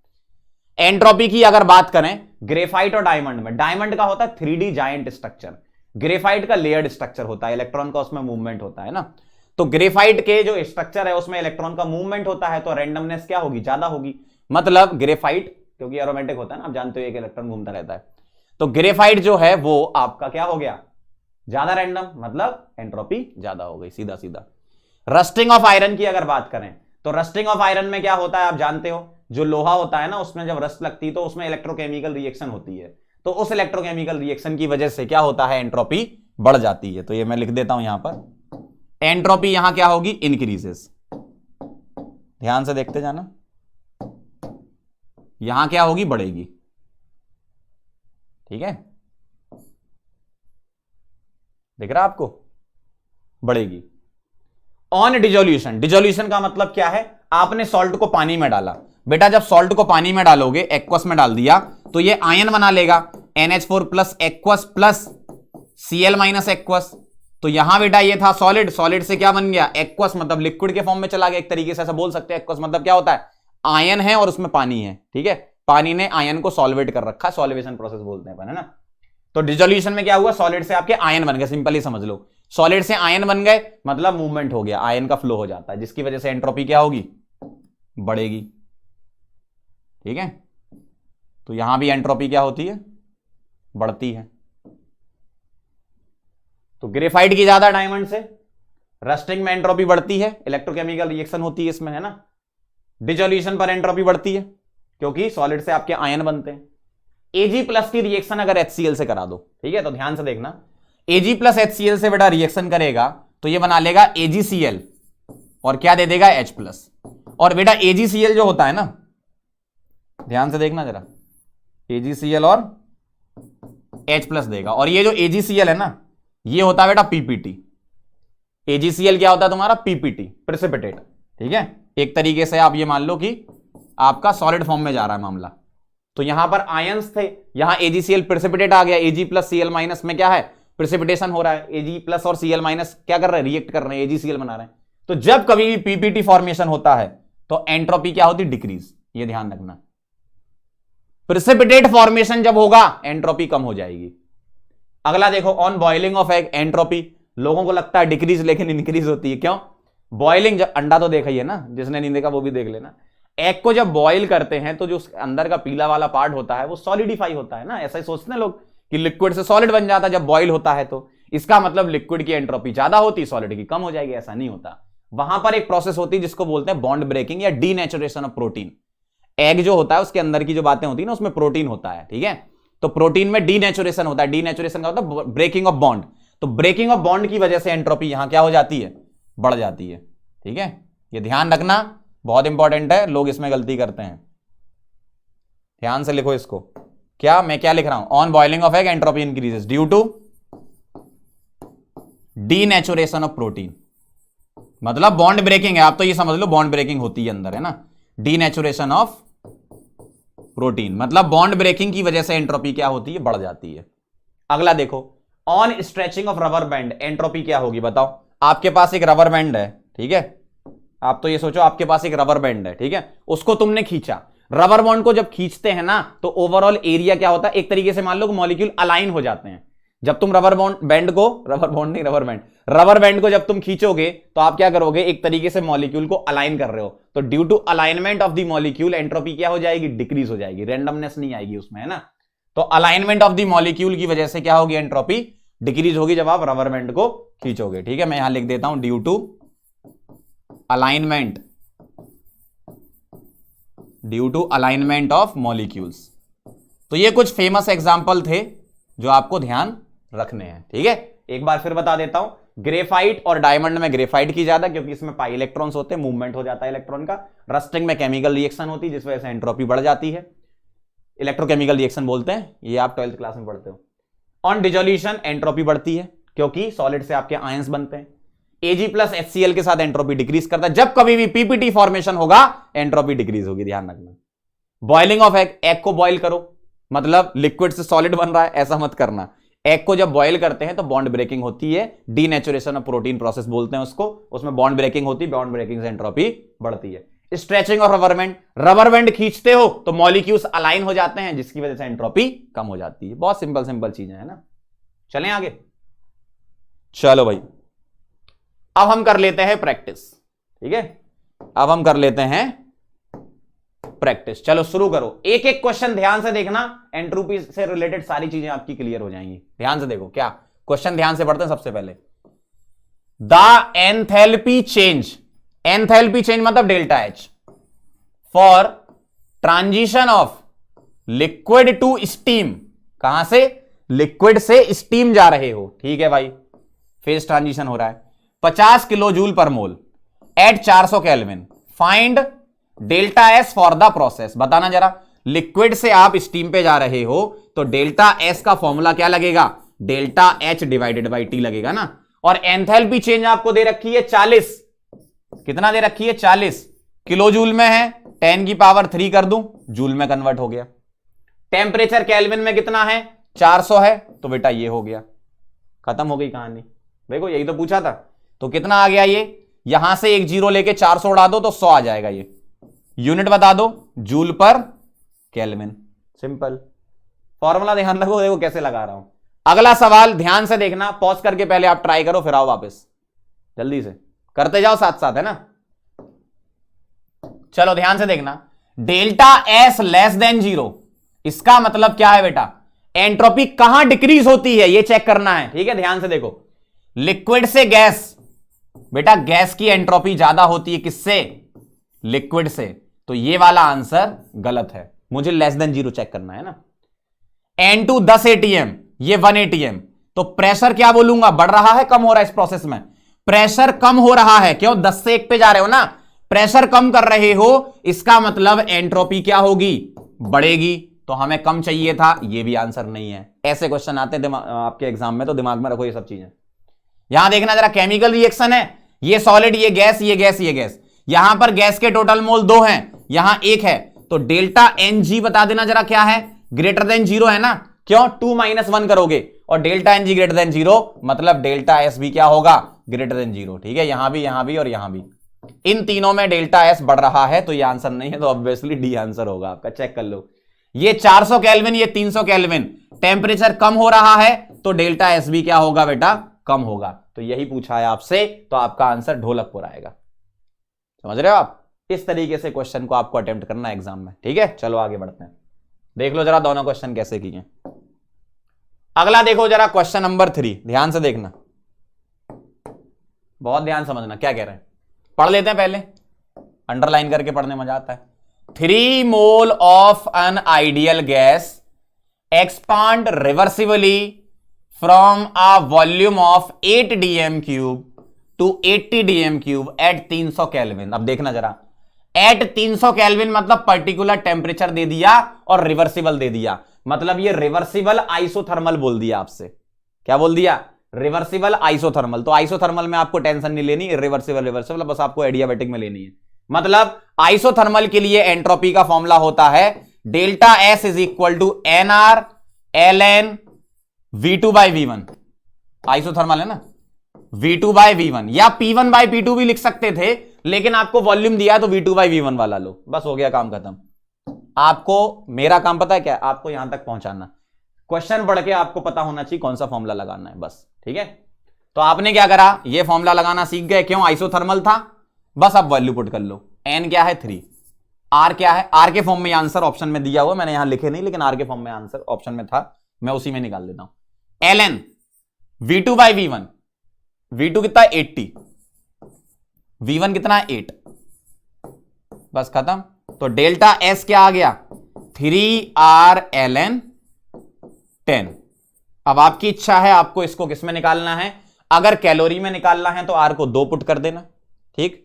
एंट्रोपी की अगर बात करें ग्रेफाइट और डायमंड में, डायमंड का होता है 3D जायंट स्ट्रक्चर, ग्रेफाइट का लेयर्ड स्ट्रक्चर होता है, इलेक्ट्रॉन का उसमें मूवमेंट होता है ना। तो ग्रेफाइट के जो स्ट्रक्चर है उसमें इलेक्ट्रॉन का मूवमेंट होता है, तो रैंडमनेस क्या होगी? ज्यादा होगी। मतलब ग्रेफाइट क्योंकि एरोमेटिक होता है ना, आप जानते हो एक इलेक्ट्रॉन घूमता रहता है, तो ग्रेफाइट जो है वो आपका क्या हो गया? ज्यादा रैंडम, मतलब एंट्रोपी ज्यादा हो गई, सीधा सीधा। रस्टिंग ऑफ आयरन की अगर बात करें तो रस्टिंग ऑफ आयरन में क्या होता है आप जानते हो, जो लोहा होता है ना उसमें जब रस्ट लगती है तो उसमें इलेक्ट्रोकेमिकल रिएक्शन होती है, तो उस इलेक्ट्रोकेमिकल रिएक्शन की वजह से क्या होता है? एंट्रोपी बढ़ जाती है। तो ये मैं लिख देता हूं यहां पर, एंट्रोपी यहां क्या होगी? इंक्रीजेस। ध्यान से देखते जाना, यहां क्या होगी? बढ़ेगी, ठीक है, दिख रहा आपको? बढ़ेगी। ऑन डिजोल्यूशन, डिजोल्यूशन का मतलब क्या है? आपने सॉल्ट को पानी में डाला, बेटा जब सॉल्ट को पानी में डालोगे, एक्वस में डाल दिया, तो ये आयन बना लेगा, NH4 plus aqueous plus Cl minus aqueous. तो यहां बेटा ये था सॉलिड, सॉलिड से क्या बन गया? एक्वस, मतलब लिक्विड के फॉर्म में चला गया, एक तरीके से ऐसा बोल सकते हैं। एक्वस मतलब क्या होता है? आयन है और उसमें पानी है, ठीक है, पानी ने आयन को सॉल्वेट कर रखा, सॉल्वेशन प्रोसेस बोलते हैं, है ना। तो डिजोल्यूशन में क्या हुआ? सॉलिड से आपके आयन बन गए, सिंपली समझ लो, सॉलिड से आयन बन गए मतलब मूवमेंट हो गया, आयन का फ्लो हो जाता है, जिसकी वजह से एंट्रोपी क्या होगी? बढ़ेगी, ठीक है। तो यहां भी एंट्रोपी क्या होती है? बढ़ती है। तो ग्रेफाइट की ज्यादा डायमंड से, रस्टिंग में एंट्रोपी बढ़ती है, इलेक्ट्रोकेमिकल रिएक्शन होती है इसमें, है ना। डिजोल्यूशन पर एंट्रोपी बढ़ती है क्योंकि सॉलिड से आपके आयन बनते हैं। Ag प्लस की रिएक्शन अगर HCl से करा दो, ठीक है, तो ध्यान से देखना, Ag प्लस HCl से बेटा रिएक्शन करेगा तो ये बना लेगा AgCl और क्या दे देगा? H plus. और बेटा AgCl जो होता है ना, ध्यान से देखना जरा, AgCl और H प्लस देगा, और ये जो AgCl है ना ये होता है बेटा PPT। AgCl क्या होता है तुम्हारा? PPT, प्रेसिपिटेट, ठीक है। एक तरीके से आप ये मान लो कि आपका सॉलिड फॉर्म में जा रहा है मामला। तो यहां पर आयंस थे, यहां AgCl प्रेसिपिटेट आ गया, Ag प्लस Cl माइनस में क्या है? प्रेसिपिटेशन हो रहा है, Ag प्लस और Cl माइनस क्या कर रहे हैं? रिएक्ट कर रहे हैं, AgCl बना रहे हैं। तो जब कभी भी पीपीटी फॉर्मेशन होता है तो एंट्रोपी क्या होती? डिक्रीज, ये ध्यान रखना। प्रेसिपिटेट फॉर्मेशन जब होगा एंट्रोपी कम हो जाएगी। अगला देखो, on boiling of egg entropy, लोगों को लगता है डिक्रीज, लेकिन इंक्रीज होती है। क्यों? बॉइलिंग, जब अंडा तो देखा ही है ना, जिसने नहीं देखा वो भी देख लेना। एग को जब बॉईल करते हैं तो जो अंदर का पीला वाला पार्ट होता है वो सॉलिडिफाई होता है ना, ऐसा ही सोचते हैं लोग कि लिक्विड से सॉलिड बन जाता है जब बॉईल होता है। तो इसका मतलब लिक्विड की एंट्रोपी ज्यादा होती, सॉलिड की कम हो जाएगी, ऐसा नहीं होता। वहां पर एक प्रोसेस होती है जिसको बोलते हैं बॉन्ड ब्रेकिंग या डीनेचुरेशन ऑफ प्रोटीन। एग जो होता है उसके अंदर की जो बातें होती है ना, उसमें प्रोटीन होता है, ठीक है। तो प्रोटीन में डीनेचुरेशन होता है। डीनेचुरेशन का होता है ब्रेकिंग ऑफ बॉन्ड। तो ब्रेकिंग ऑफ बॉन्ड की वजह से एंट्रोपी यहां क्या हो जाती है? बढ़ जाती है, ठीक है। ये ध्यान रखना, बहुत इंपॉर्टेंट है, लोग इसमें गलती करते हैं। ध्यान से लिखो इसको। क्या मैं क्या लिख रहा हूं? On boiling of egg entropy increases due to denaturation of protein. मतलब बॉन्ड ब्रेकिंग है, आप तो ये समझ लो बॉन्ड ब्रेकिंग होती है अंदर, है ना। डीनेचुरेशन ऑफ प्रोटीन मतलब बॉन्ड ब्रेकिंग की वजह से एंट्रोपी क्या होती है? बढ़ जाती है। अगला देखो, on stretching of rubber band entropy क्या होगी? बताओ। आपके पास एक रबर बैंड है, ठीक है। आप तो ये सोचो आपके पास एक रबर बैंड है, ठीक है, उसको तुमने खींचा। रबर बॉन्ड को जब खींचते हैं ना तो ओवरऑल एरिया क्या होता है? एक तरीके से मान लो मॉलिक्यूल अलाइन हो जाते हैं। जब तुम रबर बैंड को जब तुम खींचोगे तो आप क्या करोगे? एक तरीके से मॉलिक्यूल को अलाइन कर रहे हो। तो due to alignment of the molecule entropy क्या हो जाएगी? डिक्रीज हो जाएगी। रेंडमनेस नहीं आएगी उसमें, है ना। तो अलाइनमेंट ऑफ द मॉलिक्यूल की वजह से क्या होगी? एंट्रोपी डिक्रीज होगी जब आप रबर बैंड को खींचोगे, ठीक है। मैं यहां लिख देता हूं due to alignment of molecules. तो ये कुछ फेमस एग्जांपल थे जो आपको ध्यान रखने हैं, ठीक है। एक बार फिर बता देता हूं, ग्रेफाइट और डायमंड में ग्रेफाइट की ज्यादा, क्योंकि इसमें पाई इलेक्ट्रॉन्स होते हैं, मूवमेंट हो जाता है इलेक्ट्रॉन का। रस्टिंग में केमिकल रिएक्शन होती है जिस वजह से एंट्रोपी बढ़ जाती है, इलेक्ट्रोकेमिकल रिएक्शन बोलते हैं, ये आप 12th क्लास में पढ़ते हो। ऑन डिसोल्यूशन एंट्रोपी बढ़ती है क्योंकि सॉलिड से आपके आयंस बनते हैं। Ag प्लस HCl के साथ एंट्रोपी डिक्रीज करता है। जब कभी भी पीपीटी फॉर्मेशन होगा एंट्रोपी डिक्रीज होगी, ध्यान रखना। बॉइलिंग ऑफ एग को बॉइल करो, मतलब लिक्विड से सॉलिड बन रहा है, ऐसा मत करना। एग को जब बॉइल करते हैं तो बॉन्ड ब्रेकिंग होती है, डीनेचुरेशन ऑफ प्रोटीन प्रोसेस बोलते हैं उसको, उसमें बॉन्ड ब्रेकिंग होती है, बॉन्ड ब्रेकिंग से एंट्रोपी बढ़ती है। स्ट्रेचिंग ऑफ रबर बैंड खींचते हो तो मॉलिक्यूल्स अलाइन हो जाते हैं जिसकी वजह से एंट्रोपी कम हो जाती है। बहुत सिंपल चीजें है ना। चलें आगे। चलो भाई, अब हम कर लेते हैं प्रैक्टिस, ठीक है। अब हम कर लेते हैं प्रैक्टिस। चलो शुरू करो। एक एक क्वेश्चन ध्यान से देखना, एंट्रोपी से रिलेटेड सारी चीजें आपकी क्लियर हो जाएंगी। ध्यान से देखो, क्या क्वेश्चन ध्यान से पढ़ते हैं। सबसे पहले द एंथैल्पी चेंज मतलब delta H for transition of liquid to steam. कहां से? लिक्विड से स्टीम जा रहे हो, ठीक है भाई, फेज ट्रांजिशन हो रहा है। 50 kilo joule per mole at 400 kelvin. Find delta S for the process. बताना जरा, लिक्विड से आप स्टीम पे जा रहे हो तो डेल्टा एस का फॉर्मूला क्या लगेगा? Delta H divided by T लगेगा ना। और एंथैल्पी चेंज आपको दे रखी है 40। कितना दे रखी है? 40 किलो जूल में है, 10 की पावर 3 कर दूं, जूल में कन्वर्ट हो गया। टेम्परेचर केल्विन में कितना है? 400 है, तो बेटा ये हो गया, खत्म हो गई कहानी। देखो यही तो पूछा था। तो कितना आ गया ये? यहां से एक जीरो लेके 400 उड़ा दो तो 100 आ जाएगा। ये यूनिट बता दो, जूल पर केल्विन। सिंपल फॉर्मूला ध्यान रखो, देखो कैसे लगा रहा हूं। अगला सवाल ध्यान से देखना, पॉज करके पहले आप ट्राई करो, फिर आओ वापस, जल्दी से करते जाओ साथ साथ, है ना। चलो ध्यान से देखना, डेल्टा एस लेस देन 0, इसका मतलब क्या है बेटा? एंट्रोपी कहां डिक्रीज होती है ये चेक करना है, ठीक है। ध्यान से देखो, लिक्विड से गैस, बेटा गैस की एंट्रोपी ज्यादा होती है किससे? लिक्विड से। तो ये वाला आंसर गलत है, मुझे लेस देन 0 चेक करना है ना। N2 10 atm, ये 1 atm, तो प्रेशर क्या बोलूंगा? बढ़ रहा है कम हो रहा है? इस प्रोसेस में प्रेशर कम हो रहा है, क्यों? 10 से 1 पे जा रहे हो ना, प्रेशर कम कर रहे हो, इसका मतलब एंट्रोपी क्या होगी? बढ़ेगी। तो हमें कम चाहिए था, ये भी आंसर नहीं है। ऐसे क्वेश्चन आते हैं आपके एग्जाम में, तो दिमाग में रखो ये सब चीजें। यहां देखना जरा, केमिकल रिएक्शन है, ये सॉलिड, ये गैस, ये गैस, ये गैस। यहां पर गैस के टोटल मोल 2 हैं, यहां 1 है, तो डेल्टा Ng बता देना जरा क्या है? ग्रेटर देन 0 है ना, क्यों? 2 - 1 करोगे, और डेल्टा Ng ग्रेटर देन 0 मतलब डेल्टा S भी क्या होगा? ग्रेटर देन 0, ठीक है। यहां भी और यहां भी, इन तीनों में डेल्टा S बढ़ रहा है, तो ये आंसर नहीं है, तो ऑब्वियसली डी आंसर होगा आपका। चेक कर लो, ये 400 केल्विन, ये 300 केल्विन, टेम्परेचर कम हो रहा है, तो डेल्टा S भी क्या होगा बेटा? कम होगा। तो यही पूछा है आपसे, तो आपका आंसर ढोलकपुर आएगा। समझ रहे हो आप? इस तरीके से क्वेश्चन को आपको अटेम्प्ट करना है एग्जाम में। ठीक है, चलो आगे बढ़ते हैं। देख लो जरा दोनों क्वेश्चन कैसे किए। अगला देखो जरा क्वेश्चन नंबर 3, ध्यान से देखना, बहुत ध्यान समझना क्या कह रहे हैं। पढ़ लेते हैं पहले, अंडरलाइन करके पढ़ने मजा आता है। 3 mole of an ideal gas expand reversibly from a volume of 8 dm cube to 80 dm cube at 300 kelvin. अब देखना जरा, एट 300 केल्विन मतलब पर्टिकुलर टेम्परेचर दे दिया और रिवर्सिबल दे दिया, मतलब ये रिवर्सिबल आइसोथर्मल बोल दिया आपसे। क्या बोल दिया? Reversible isothermal. तो आइसोथर्मल में आपको टेंशन नहीं लेनी, रिवर्सिबल रिवर्सिबल बस आपको एडियाबैटिक में लेनी है। मतलब आइसोथर्मल के लिए एंट्रोपी का फॉर्मूला होता है delta S is equal to NR ln V2 by V1। Isothermal है ना, V2 बाई V1 या P1 बाई P2 भी लिख सकते थे, लेकिन आपको वॉल्यूम दिया तो V2 बाई V1 वाला लो, बस हो गया काम खत्म। आपको मेरा काम पता है क्या? आपको यहां तक पहुंचाना, क्वेश्चन पढ़ के आपको पता होना चाहिए कौन सा फॉर्मूला लगाना है, बस। ठीक है, तो आपने क्या करा, ये फॉर्मूला लगाना सीख गए, क्यों? आइसोथर्मल था, बस आप वैल्यू पुट कर लो। N क्या है? 3। R क्या है? R के फॉर्म में आंसर ऑप्शन में दिया हुआ, मैंने यहां लिखे नहीं, लेकिन R के फॉर्म में आंसर ऑप्शन में था, मैं उसी में निकाल देता हूं। ln V2 by V1, V2 कितना है? 80, V1 कितना है? 8, बस खत्म। तो डेल्टा S क्या आ गया? 3R ln 10। अब आपकी इच्छा है आपको इसको किस में निकालना है। अगर कैलोरी में निकालना है तो R को 2 पुट कर देना, ठीक।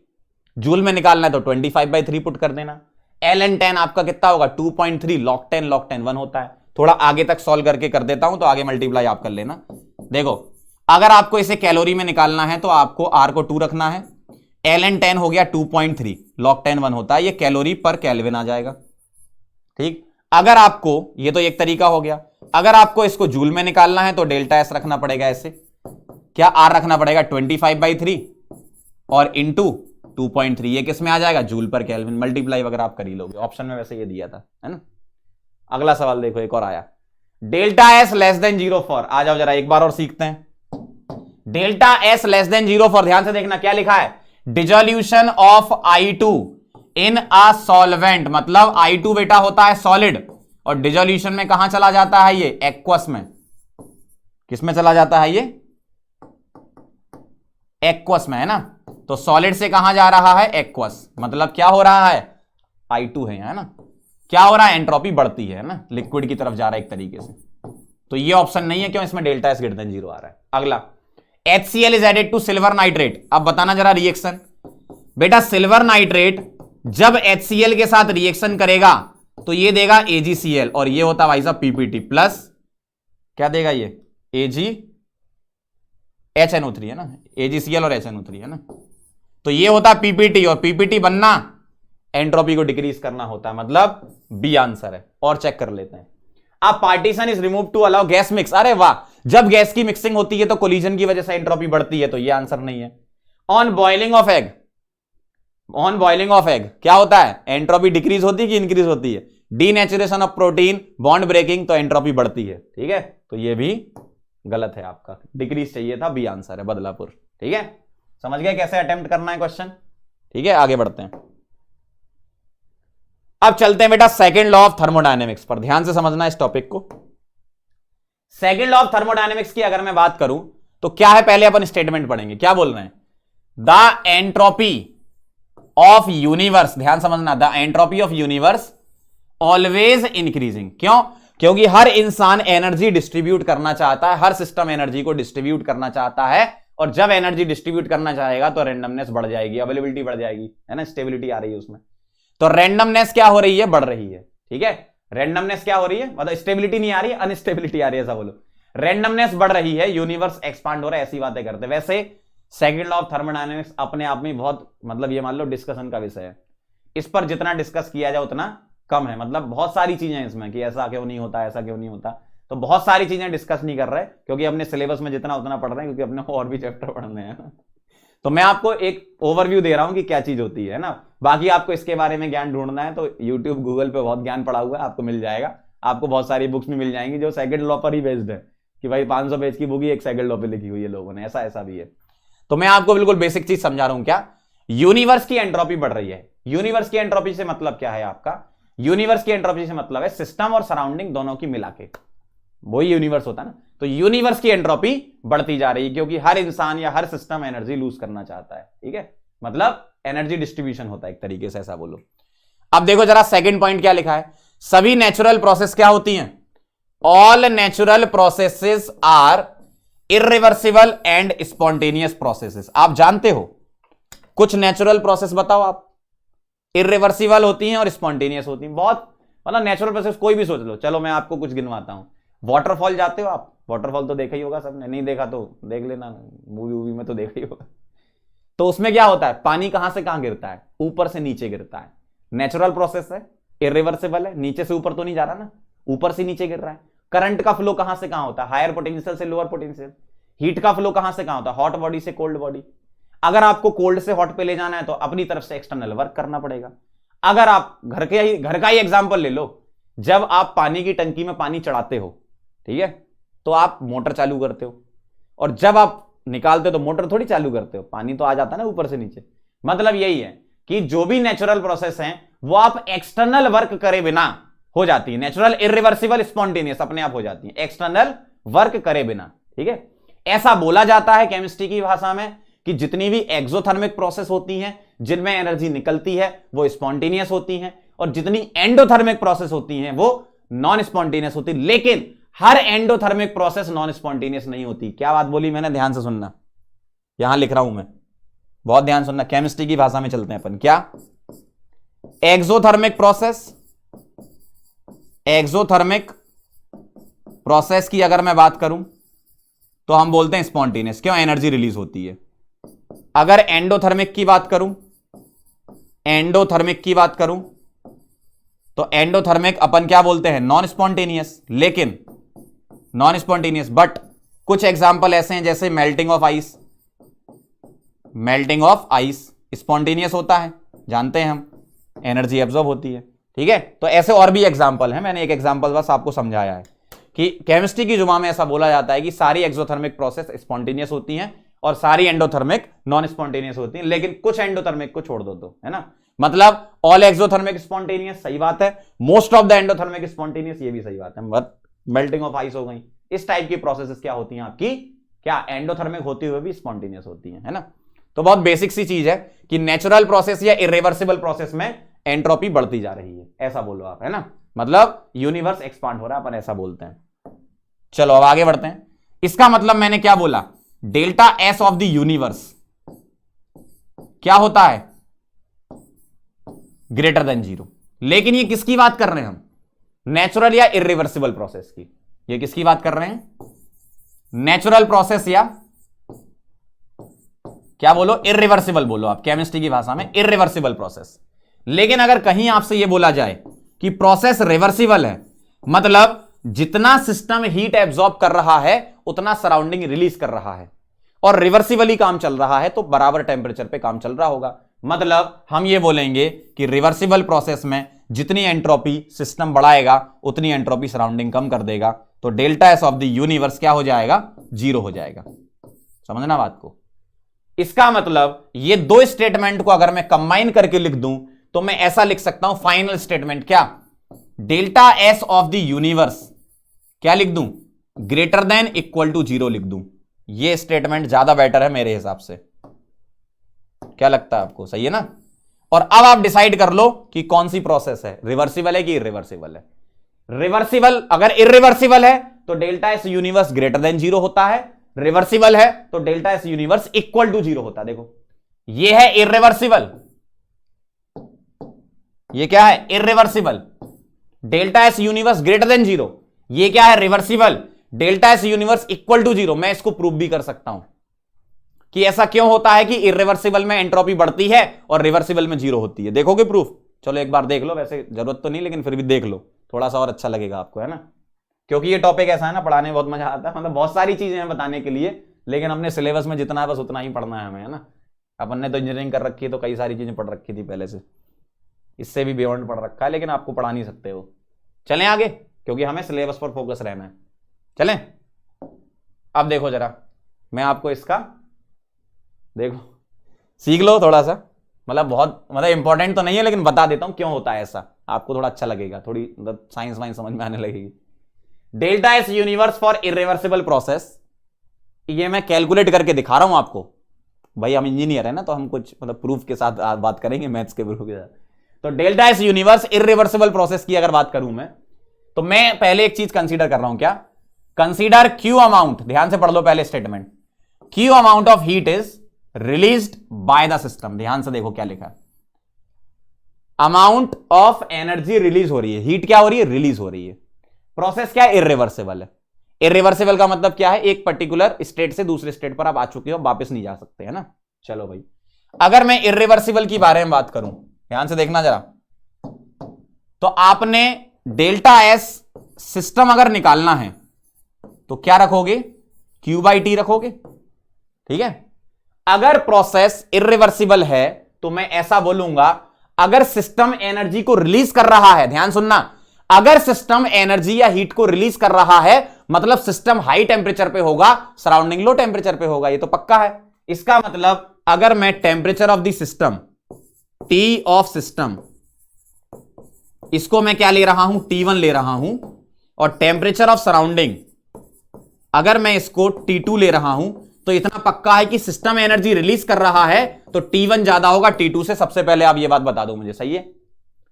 जूल में निकालना है तो 25/3 पुट कर देना। ln 10 आपका कितना होगा? 2.3 log 10 log 10 1 होता है। थोड़ा आगे तक सॉल्व करके कर देता हूं, तो आगे मल्टीप्लाई आप कर लेना। देखो, अगर आपको इसे कैलोरी में निकालना है तो आपको R को 2 रखना है। ln 10 हो गया 2.3 log 10 1 होता है, ये कैलोरी पर केल्विन आ जाएगा, ठीक। अगर आपको, ये तो एक तरीका हो गया, अगर आपको इसको जूल में निकालना है तो डेल्टा एस रखना पड़ेगा ऐसे, क्या आर रखना पड़ेगा 25/3 और इंटू 2.3, ये किस में आ जाएगा? जूल पर केल्विन। मल्टीप्लाई वगैरह आप कर ही लोगे, ऑप्शन में वैसे ये दिया था, है ना। अगला सवाल देखो, एक और आया, delta S less than 0 for, आ जाओ जरा एक बार और सीखते हैं। Delta S less than 0 for, ध्यान से देखना क्या लिखा है, dissolution of I2 in a solvent, मतलब I2 बेटा होता है सॉलिड, और डिसोल्यूशन में कहां चला जाता है? ये एक्वस में। किसमें चला जाता है? ये एक्वस में, है ना। तो सॉलिड से कहां जा रहा है? एक्वस, मतलब क्या हो रहा है? I2 है ना। क्या हो रहा है? एंट्रोपी बढ़ती है ना, लिक्विड की तरफ जा रहा है एक तरीके से। तो ये ऑप्शन नहीं है, क्यों? इसमें डेल्टा एस ग्रेटर देन 0 आ रहा है। अगला, HCl is added to silver nitrate. अब बताना जरा रिएक्शन। बेटा सिल्वर नाइट्रेट जब HCl के साथ रिएक्शन करेगा तो ये देगा AgCl, और ये होता भाई साहब PPT प्लस, क्या देगा ये? HNO3 है ना, AgCl और HNO3 है ना। तो ये होता PPT, और PPT बनना एंट्रोपी को डिक्रीज करना होता है, मतलब बी आंसर है। और चेक कर लेते हैं। अब partition is remove to allow gas mix, अरे वाह, जब गैस की मिक्सिंग होती है तो कोलिजन की वजह से एंट्रोपी बढ़ती है, तो ये आंसर नहीं है। On boiling of egg, on boiling of egg क्या होता है? एंट्रोपी डिक्रीज होती है कि इंक्रीज होती है? Denaturation of protein, bond breaking, तो एंट्रोपी बढ़ती है, ठीक है। तो ये भी गलत है आपका, डिक्रीज चाहिए था, बी आंसर है बदलापुर, ठीक है। समझ गए कैसे अटेम्प्ट करना है क्वेश्चन, ठीक है। आगे बढ़ते हैं, अब चलते हैं बेटा सेकंड लॉ ऑफ थर्मोडायनेमिक्स पर, ध्यान से समझना इस टॉपिक को। सेकंड लॉ ऑफ थर्मोडायनेमिक्स की अगर मैं बात करूं तो क्या है, पहले अपन स्टेटमेंट पढ़ेंगे, क्या बोल रहे हैं? द एंट्रोपी ऑफ यूनिवर्स, ध्यान समझना, the entropy of universe always increasing. क्यों? क्योंकि हर इंसान एनर्जी डिस्ट्रीब्यूट करना चाहता है, हर सिस्टम एनर्जी को डिस्ट्रीब्यूट करना चाहता है, और जब एनर्जी डिस्ट्रीब्यूट करना चाहेगा तो रेंडमनेस बढ़ जाएगी, अवेलेबिलिटी बढ़ जाएगी, है ना, स्टेबिलिटी आ रही है उसमें। तो रेंडमनेस क्या हो रही है? बढ़ रही है, ठीक है। रेंडमनेस क्या हो रही है? मतलब स्टेबिलिटी नहीं आ रही है, अनस्टेबिलिटी आ रही है, ऐसा बोलो। रेंडमनेस बढ़ रही है, यूनिवर्स एक्सपांड हो रहा है, ऐसी बातें करते हैं। वैसे सेकंड लॉ ऑफ थर्मोडायनेमिक्स अपने आप में बहुत, मतलब ये मान लो डिस्कशन का विषय है, इस पर जितना डिस्कस किया जाए उतना कम है। मतलब बहुत सारी चीजें इसमें कि ऐसा क्यों नहीं होता, ऐसा क्यों नहीं होता, तो बहुत सारी चीजें डिस्कस नहीं कर रहे, क्योंकि अपने सिलेबस में जितना उतना पढ़ रहे हैं, क्योंकि अपने और भी चैप्टर पढ़ने हैं। तो मैं आपको एक ओवरव्यू दे रहा हूं कि क्या चीज होती है ना। बाकी आपको इसके बारे में ज्ञान ढूंढना है तो यूट्यूब, गूगल पे बहुत ज्ञान पड़ा हुआ है, आपको मिल जाएगा। आपको बहुत सारी बुक्स भी मिल जाएंगी जो सेकंड लॉ पर ही बेस्ड है, कि भाई 500 पेज की बुक ही एक साइकिल लॉ पे लिखी हुई है लोगों ने, ऐसा ऐसा भी है। तो मैं आपको बिल्कुल बेसिक चीज समझा रहा हूं। क्या? यूनिवर्स की एंट्रोपी बढ़ रही है। यूनिवर्स की एंट्रोपी से मतलब क्या है आपका? यूनिवर्स की एंट्रोपी से मतलब है सिस्टम और सराउंडिंग दोनों की मिला के, वही यूनिवर्स होता है ना। तो यूनिवर्स की एंट्रोपी बढ़ती जा रही है क्योंकि हर इंसान या हर सिस्टम एनर्जी लूज करना चाहता है। ठीक है, मतलब एनर्जी डिस्ट्रीब्यूशन होता है एक तरीके से, ऐसा बोलो। अब देखो जरा सेकंड पॉइंट क्या लिखा है, सभी नेचुरल प्रोसेस क्या होती हैं? All natural processes are irreversible and spontaneous processes. आप जानते हो कुछ नेचुरल प्रोसेस बताओ आप, इर्रिवर्सिबल होती हैं और स्पॉन्टेनियस होती हैं। बहुत मतलब नेचुरल प्रोसेस कोई भी सोच लो। चलो मैं आपको कुछ गिनवाता हूं। वाटरफॉल जाते हो आप? वाटरफॉल तो देखा ही होगा सबने, नहीं देखा तो देख लेना, मूवी वूवी में तो देखा ही होगा। तो उसमें क्या होता है, पानी कहां से कहां गिरता है? ऊपर से नीचे गिरता है। नेचुरल प्रोसेस है, इर्रिवर्सिबल है, नीचे से ऊपर तो नहीं जा रहा ना, ऊपर से नीचे गिर रहा है। करंट का फ्लो कहां से कहां होता है? हायर पोटेंशियल से लोअर पोटेंशियल। हीट का फ्लो कहां से कहां होता है? हॉट बॉडी से कोल्ड बॉडी। अगर आपको कोल्ड से हॉट पे ले जाना है तो अपनी तरफ से एक्सटर्नल वर्क करना पड़ेगा। अगर आप घर का ही एग्जांपल ले लो, जब आप पानी की टंकी में पानी चढ़ाते हो, ठीक है, तो आप मोटर चालू करते हो, और जब आप निकालते हो तो मोटर थोड़ी चालू करते हो, पानी तो आ जाता है ना ऊपर से नीचे। मतलब यही है कि जो भी नेचुरल प्रोसेस है वो आप एक्सटर्नल वर्क करे बिना हो जाती है। नेचुरल, इर्रिवर्सिबल, स्पॉन्टेनियस अपने आप हो जाती है, एक्सटर्नल वर्क करे बिना। ठीक है, ऐसा बोला जाता है केमिस्ट्री की भाषा में कि जितनी भी एक्सोथर्मिक प्रोसेस होती हैं जिनमें एनर्जी निकलती है वो स्पॉन्टेनियस होती हैं, और जितनी एंडोथर्मिक प्रोसेस होती हैं वो नॉन स्पॉन्टेनियस होती। लेकिन हर एंडोथर्मिक प्रोसेस नॉन स्पॉन्टेनियस नहीं होती। क्या बात बोली मैंने? ध्यान से सुनना, यहां लिख रहा हूं मैं, बहुत ध्यान सुनना। केमिस्ट्री की भाषा में चलते हैं अपन। क्या? एक्सोथर्मिक प्रोसेस, एक्सोथर्मिक प्रोसेस की अगर मैं बात करूं तो हम बोलते हैं स्पॉन्टेनियस। क्यों? एनर्जी रिलीज होती है। अगर एंडोथर्मिक की बात करूं, एंडोथर्मिक की बात करूं तो एंडोथर्मिक अपन क्या बोलते हैं? Non spontaneous. लेकिन नॉन स्पॉन्टेनियस, बट कुछ एग्जांपल ऐसे हैं जैसे melting of ice. Melting of ice spontaneous होता है, जानते हैं हम, एनर्जी एब्जॉर्ब होती है। ठीक है, तो ऐसे और भी एग्जांपल हैं, मैंने एक एग्जांपल बस आपको समझाया है कि केमिस्ट्री की जुबान में ऐसा बोला जाता है कि सारी एक्सोथर्मिक प्रोसेस स्पॉन्टेनियस होती हैं और सारी एंडोथर्मिक नॉन स्पॉन्टेनियस होती हैं, लेकिन कुछ एंडोथर्मिक को छोड़ दो तो, है ना। मतलब ऑल एक्सोथर्मिक स्पॉन्टेनियस, सही बात है। Most of the endothermic spontaneous, ये भी सही बात है। बट मेल्टिंग ऑफ आइस हो गई, इस टाइप की प्रोसेसेस क्या होती हैं आपकी? क्या एंडोथर्मिक होते हुए भी स्पॉन्टेनियस होती हैं, है ना। तो बहुत बेसिक सी चीज है कि नेचुरल प्रोसेस या इर्रिवर्सिबल प्रोसेस में एंट्रोपी बढ़ती जा रही है, ऐसा बोलो आप, है ना। मतलब यूनिवर्स एक्सपांड हो रहा है, अपन ऐसा बोलते हैं। चलो अब आगे बढ़ते हैं। इसका मतलब मैंने क्या बोला? Delta S of the universe क्या होता है? Greater than 0। लेकिन ये किसकी बात कर रहे हैं हम? नेचुरल या इर्रिवर्सिबल प्रोसेस की। ये किसकी बात कर रहे हैं? नेचुरल प्रोसेस या क्या बोलो? इर्रिवर्सिबल बोलो आप केमिस्ट्री की भाषा में, इर्रिवर्सिबल प्रोसेस। लेकिन अगर कहीं आपसे यह बोला जाए कि प्रोसेस रिवर्सिबल है, मतलब जितना सिस्टम हीट एब्जॉर्ब कर रहा है उतना सराउंडिंग रिलीज कर रहा है, और रिवर्सिबली काम चल रहा है, तो बराबर टेम्परेचर पे काम चल रहा होगा। मतलब हम ये बोलेंगे कि रिवर्सिबल प्रोसेस में जितनी एंट्रोपी सिस्टम बढ़ाएगा उतनी एंट्रोपी सराउंडिंग कम कर देगा, तो delta S of the universe क्या हो जाएगा? 0 हो जाएगा। समझना बात को। इसका मतलब ये दो स्टेटमेंट को अगर मैं कंबाइन करके लिख दूं तो मैं ऐसा लिख सकता हूं, फाइनल स्टेटमेंट क्या? Delta S of the universe क्या लिख दूं? ग्रेटर देन इक्वल टू 0 लिख दूं। यह स्टेटमेंट ज्यादा बेटर है मेरे हिसाब से। क्या लगता है आपको? सही है ना। और अब आप डिसाइड कर लो कि कौन सी प्रोसेस है, रिवर्सिबल है कि इर्रिवर्सिबल है। रिवर्सिबल, अगर इर्रिवर्सिबल है तो delta S universe greater than 0 होता है, रिवर्सिबल है तो delta S universe equal to 0 होता है। देखो यह है इर्रिवर्सिबल, ये क्या है? Irreversible. Delta S universe greater than 0, ये क्या है? Reversible. Delta S universe equal to 0। मैं इसको प्रूव भी कर सकता हूं कि ऐसा क्यों होता है कि इर्रिवर्सिबल में एंट्रोपी बढ़ती है और रिवर्सिबल में 0 होती है। देखोगे प्रूफ? चलो एक बार देख लो, वैसे जरूरत तो नहीं लेकिन फिर भी देख लो, थोड़ा सा और अच्छा लगेगा आपको, है ना। क्योंकि ये टॉपिक ऐसा है ना, पढ़ाने में बहुत मजा आता है। मतलब बहुत सारी चीजें हैं बताने के लिए, लेकिन अपने सिलेबस में जितना है बस उतना ही पढ़ना है हमें, है ना। अपन ने तो इंजीनियरिंग कर रखी है तो कई सारी चीजें पढ़ रखी थी पहले से, इससे भी बियॉन्ड पढ़ रखा है, लेकिन आपको पढ़ा नहीं सकते हो। चलें आगे, क्योंकि हमें सिलेबस पर फोकस रहना है। चलें। अब देखो जरा, मैं आपको इसका देखो सीख लो थोड़ा सा, मतलब बहुत मतलब इंपॉर्टेंट तो नहीं है लेकिन बता देता हूं क्यों होता है ऐसा, आपको थोड़ा अच्छा लगेगा, थोड़ी मतलब साइंस वाइंस समझ में आने लगेगी। Delta S universe for irreversible process, ये मैं कैलकुलेट करके दिखा रहा हूं आपको, भाई हम इंजीनियर है ना तो हम कुछ मतलब प्रूफ के साथ बात करेंगे, मैथ्स के प्रूफ के साथ। तो delta S universe irreversible process की अगर बात करूं मैं, तो मैं पहले एक चीज कंसीडर कर रहा हूं, क्या? कंसीडर क्यू अमाउंट, ध्यान से पढ़ लो पहले statement, Q amount of heat is released by the system. ध्यान से देखो क्या लिखा है, अमाउंट ऑफ एनर्जी रिलीज हो रही है, हीट क्या हो रही है? रिलीज हो रही है। प्रोसेस क्या है? इरिवर्सिबल है। इरिवर्सिबल का मतलब क्या है? एक पर्टिकुलर स्टेट से दूसरे स्टेट पर आप आ चुके हो, वापस नहीं जा सकते, है ना। चलो भाई, अगर मैं इरिवर्सिबल की बारे में बात करूं, ध्यान से देखना जरा, तो आपने डेल्टा एस सिस्टम अगर निकालना है तो क्या रखोगे? क्यू बाई टी रखोगे, ठीक है। अगर प्रोसेस इरिवर्सिबल है तो मैं ऐसा बोलूंगा, अगर सिस्टम एनर्जी को रिलीज कर रहा है, ध्यान सुनना, अगर सिस्टम एनर्जी या हीट को रिलीज कर रहा है मतलब सिस्टम हाई टेंपरेचर पे होगा, सराउंडिंग लो टेंपरेचर पे होगा, ये तो पक्का है। इसका मतलब अगर मैं temperature of the system, T of system, इसको मैं क्या ले रहा हूं? T1 ले रहा हूं, और टेंपरेचर ऑफ सराउंडिंग अगर मैं इसको T2 ले रहा हूं, तो इतना पक्का है कि सिस्टम एनर्जी रिलीज कर रहा है तो T1 ज्यादा होगा T2 से। सबसे पहले आप ये बात बता दो मुझे, सही है?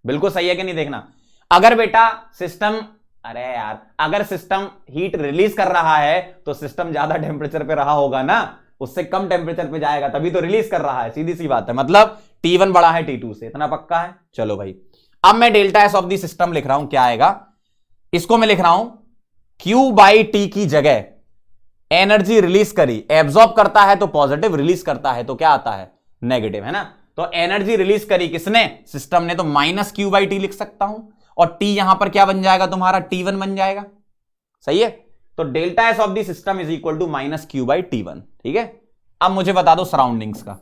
बिल्कुल सही है कि नहीं? देखना, अगर बेटा सिस्टम, अरे यार, अगर सिस्टम हीट रिलीज कर रहा है तो सिस्टम ज्यादा टेंपरेचर पे रहा होगा ना, उससे कम टेंपरेचर पे जाएगा, तभी तो रिलीज कर रहा है, सीधी सी बात है। मतलब T1 बड़ा है T2 से, इतना पक्का है। चलो भाई, अब मैं delta S of the system लिख रहा हूं, क्या आएगा? इसको मैं लिख रहा हूं Q बाई टी की जगह एनर्जी रिलीज करी, एब्जॉर्ब करता है तो पॉजिटिव, रिलीज करता है तो क्या आता है? नेगेटिव, है ना। तो एनर्जी रिलीज करी किसने? सिस्टम ने, तो माइनस क्यू बाई टी लिख सकता हूं, और टी यहां पर क्या बन जाएगा तुम्हारा? T1 बन जाएगा, सही है। तो delta S of the system is equal to minus Q by T1, ठीक है। अब मुझे बता दो सराउंडिंग्स का,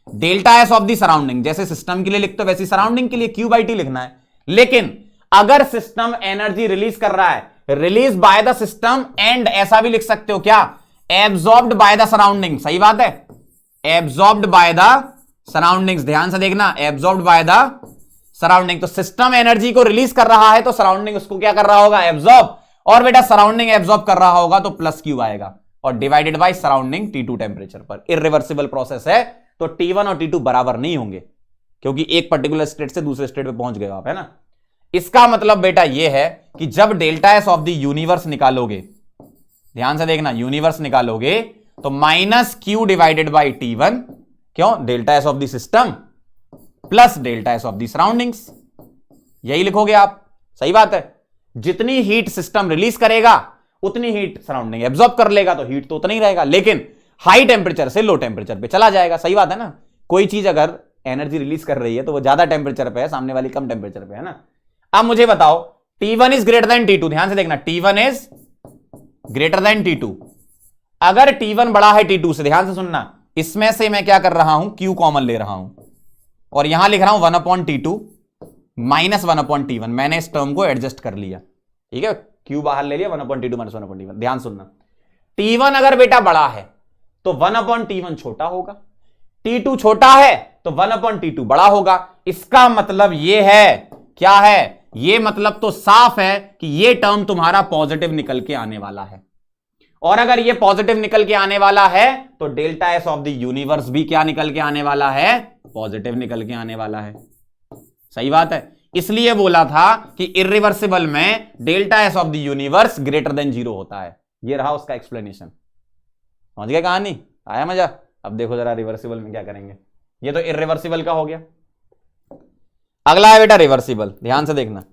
delta S of the surrounding, जैसे सिस्टम के लिए लिखते हो वैसे सराउंडिंग के लिए क्यू बाई टी लिखना है। लेकिन अगर सिस्टम एनर्जी रिलीज कर रहा है, release by the system and ऐसा भी लिख सकते हो क्या? एब्जॉर्ब्ड बाय द सराउंडिंग, सही बात है, एब्जॉर्ब्ड बाय द सराउंडिंग्स। ध्यान से देखना, एब्जॉर्ब्ड बाय द सराउंडिंग, तो सिस्टम एनर्जी को रिलीज कर रहा है तो सराउंडिंग उसको क्या कर रहा होगा? एब्जॉर्ब, और बेटा सराउंडिंग एब्जॉर्ब कर रहा होगा तो प्लस क्यू आएगा, और divided by surrounding T2 temperature पर। इरिवर्सिबल प्रोसेस है तो T1 और T2 बराबर नहीं होंगे, क्योंकि एक पर्टिकुलर स्टेट से दूसरे स्टेट पे पहुंच गए आप, है ना। इसका मतलब बेटा यह है कि जब delta S of the universe निकालोगे, ध्यान से देखना, यूनिवर्स निकालोगे तो minus Q divided by T1, क्यों? Delta S of the system plus delta S of the surroundings, यही लिखोगे आप, सही बात है। जितनी हीट सिस्टम रिलीज करेगा उतनी हीट सराउंडिंग एब्जॉर्ब कर लेगा, तो हीट तो उतना ही रहेगा, लेकिन हाई टेंपरेचर से लो टेंपरेचर पे चला जाएगा, सही बात है ना। कोई चीज अगर एनर्जी रिलीज कर रही है तो वो ज्यादा टेंपरेचर पे है, सामने वाली कम टेंपरेचर पे है ना। अब मुझे बताओ, T1 is greater than T2, ध्यान से देखना, T1 is greater than T2। अगर T1 बड़ा है T2 से, ध्यान से सुनना, इसमें से मैं क्या कर रहा हूं? Q कॉमन ले रहा हूं, और यहां लिख रहा हूं 1/T2 माइनस 1/T1, मैंने इस टर्म को एडजस्ट कर लिया, ठीक है। Q बाहर ले लिया, 1/T2 माइनस 1/T1। ध्यान सुनना, T1 अगर बेटा बड़ा है तो 1/T1 छोटा होगा, T2 छोटा है तो 1/T2 बड़ा होगा। इसका मतलब यह है, क्या है? यह मतलब तो साफ है कि यह टर्म तुम्हारा पॉजिटिव निकल के आने वाला है, और अगर यह पॉजिटिव निकल के आने वाला है तो delta S of the universe भी क्या निकल के आने वाला है? पॉजिटिव निकल के आने वाला है, सही बात है। इसलिए बोला था कि इरिवर्सिबल में delta S of the universe greater than 0 होता है। यह रहा उसका एक्सप्लेनेशन, समझ गए कहानी? आया मजा? अब देखो जरा रिवर्सिबल में क्या करेंगे। ये तो इरिवर्सिबल का हो गया, अगला है बेटा रिवर्सिबल। ध्यान से देखना,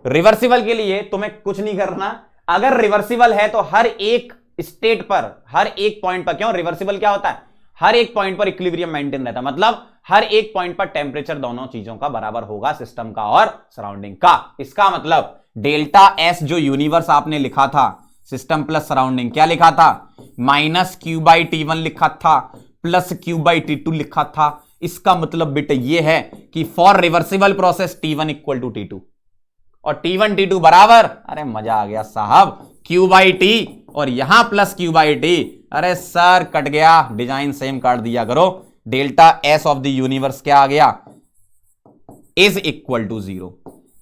रिवर्सिबल के लिए तुम्हें कुछ नहीं करना। अगर रिवर्सिबल है तो हर एक स्टेट पर, हर एक पॉइंट पर, क्यों? रिवर्सिबल क्या होता है? हर एक पॉइंट पर इक्विलिब्रियम मेंटेन रहता है, मतलब हर एक पॉइंट पर टेंपरेचर दोनों चीजों का बराबर होगा, सिस्टम का और सराउंडिंग का। इसका मतलब डेल्टा एस जो यूनिवर्स आपने लिखा था, सिस्टम प्लस सराउंडिंग, क्या लिखा था? माइनस क्यू बाई T1 लिखा था, प्लस क्यू बाई T2 लिखा था। इसका मतलब बेटा यह है कि for reversible process T1 equal to T2, और T1 T2 बराबर, अरे मजा आ गया साहब, क्यू बाई टी और यहां प्लस क्यू बाई टी। अरे सर कट गया, डिजाइन सेम काट दिया करो। Delta S of the universe क्या आ गया, इज इक्वल टू 0।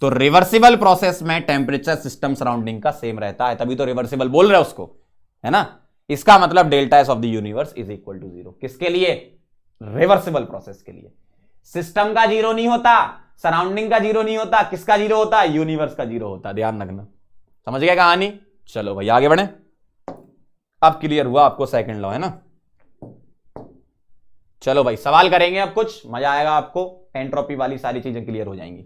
तो रिवर्सिबल प्रोसेस में टेम्परेचर सिस्टम सराउंडिंग का सेम रहता है, तभी तो रिवर्सिबल बोल रहे हो उसको, है ना। इसका मतलब delta S of the universe is equal to 0। किसके लिए, रिवर्सिबल प्रोसेस के लिए। सिस्टम का 0 नहीं होता, सराउंडिंग का 0 नहीं होता, किसका 0 होता है, यूनिवर्स का 0 होता है। ध्यान रखना, समझ गया कहानी। चलो भाई आगे बढ़े। अब क्लियर हुआ आपको सेकंड लॉ, है ना। चलो भाई सवाल करेंगे अब, कुछ मजा आएगा आपको, एंट्रोपी वाली सारी चीजें क्लियर हो जाएंगी।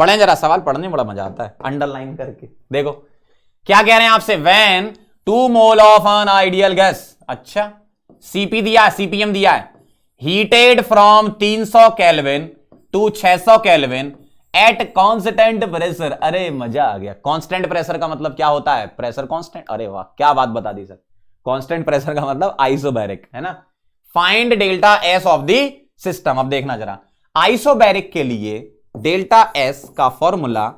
पढ़ें जरा, सवाल पढ़ने में बड़ा मजा आता है, अंडरलाइन करके देखो क्या कह रहे हैं आपसे। When 2 mole of an ideal gas, अच्छा सीपी दिया है, सीपीएम दिया है, हीटेड फ्रॉम 300 केल्विन to 600 kelvin at constant pressure. अरे मजा आ गया। कांस्टेंट प्रेशर का मतलब क्या होता है, प्रेशर कांस्टेंट। अरे वाह क्या बात बता दी सर। कांस्टेंट प्रेशर का मतलब आइसोबैरिक, है ना। Find delta S of the system. अब देखना जरा, आइसोबैरिक के लिए डेल्टा एस का फॉर्मूला,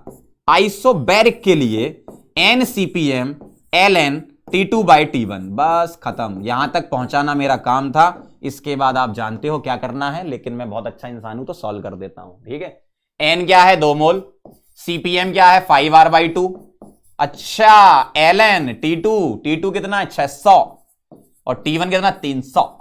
आइसोबैरिक के लिए n CPM l n T2 by T1। बस खत्म, यहां तक पहुंचाना मेरा काम था। इसके बाद आप जानते हो क्या करना है, लेकिन मैं बहुत अच्छा इंसान हूं तो सॉल्व कर देता हूं, ठीक है। एन क्या है 2 मोल, सीपीएम क्या है 5R/2, अच्छा एल एन T2 कितना है 600 और T1 कितना 300।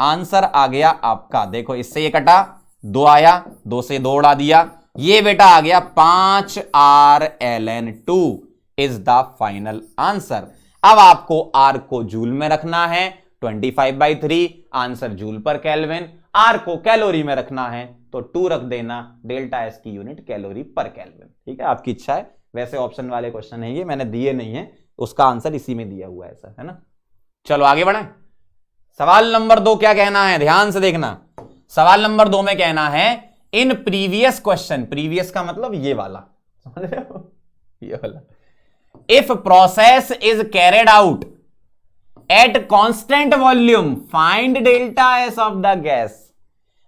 आंसर आ गया आपका, देखो इससे ये कटा 2 आया, 2 से 2 उड़ा दिया, ये बेटा आ गया 5Rln2 is the final answer. अब आपको R को जूल में रखना है, 25/3 आंसर जूल पर केल्विन। R को कैलोरी में रखना है तो 2 रख देना, डेल्टा एस की यूनिट कैलोरी पर केल्विन, ठीक है। आपकी इच्छा है, वैसे ऑप्शन वाले क्वेश्चन है ये, मैंने दिए नहीं है, उसका आंसर इसी में दिया हुआ है ऐसा, है ना। चलो आगे बढ़ें। सवाल नंबर 2 क्या कहना है, ध्यान से देखना। सवाल नंबर 2 में कहना है इन प्रीवियस क्वेश्चन, प्रीवियस का मतलब ये वाला, समझ रहे हो, ये वाला। If process is carried out at constant volume find delta S of the gas.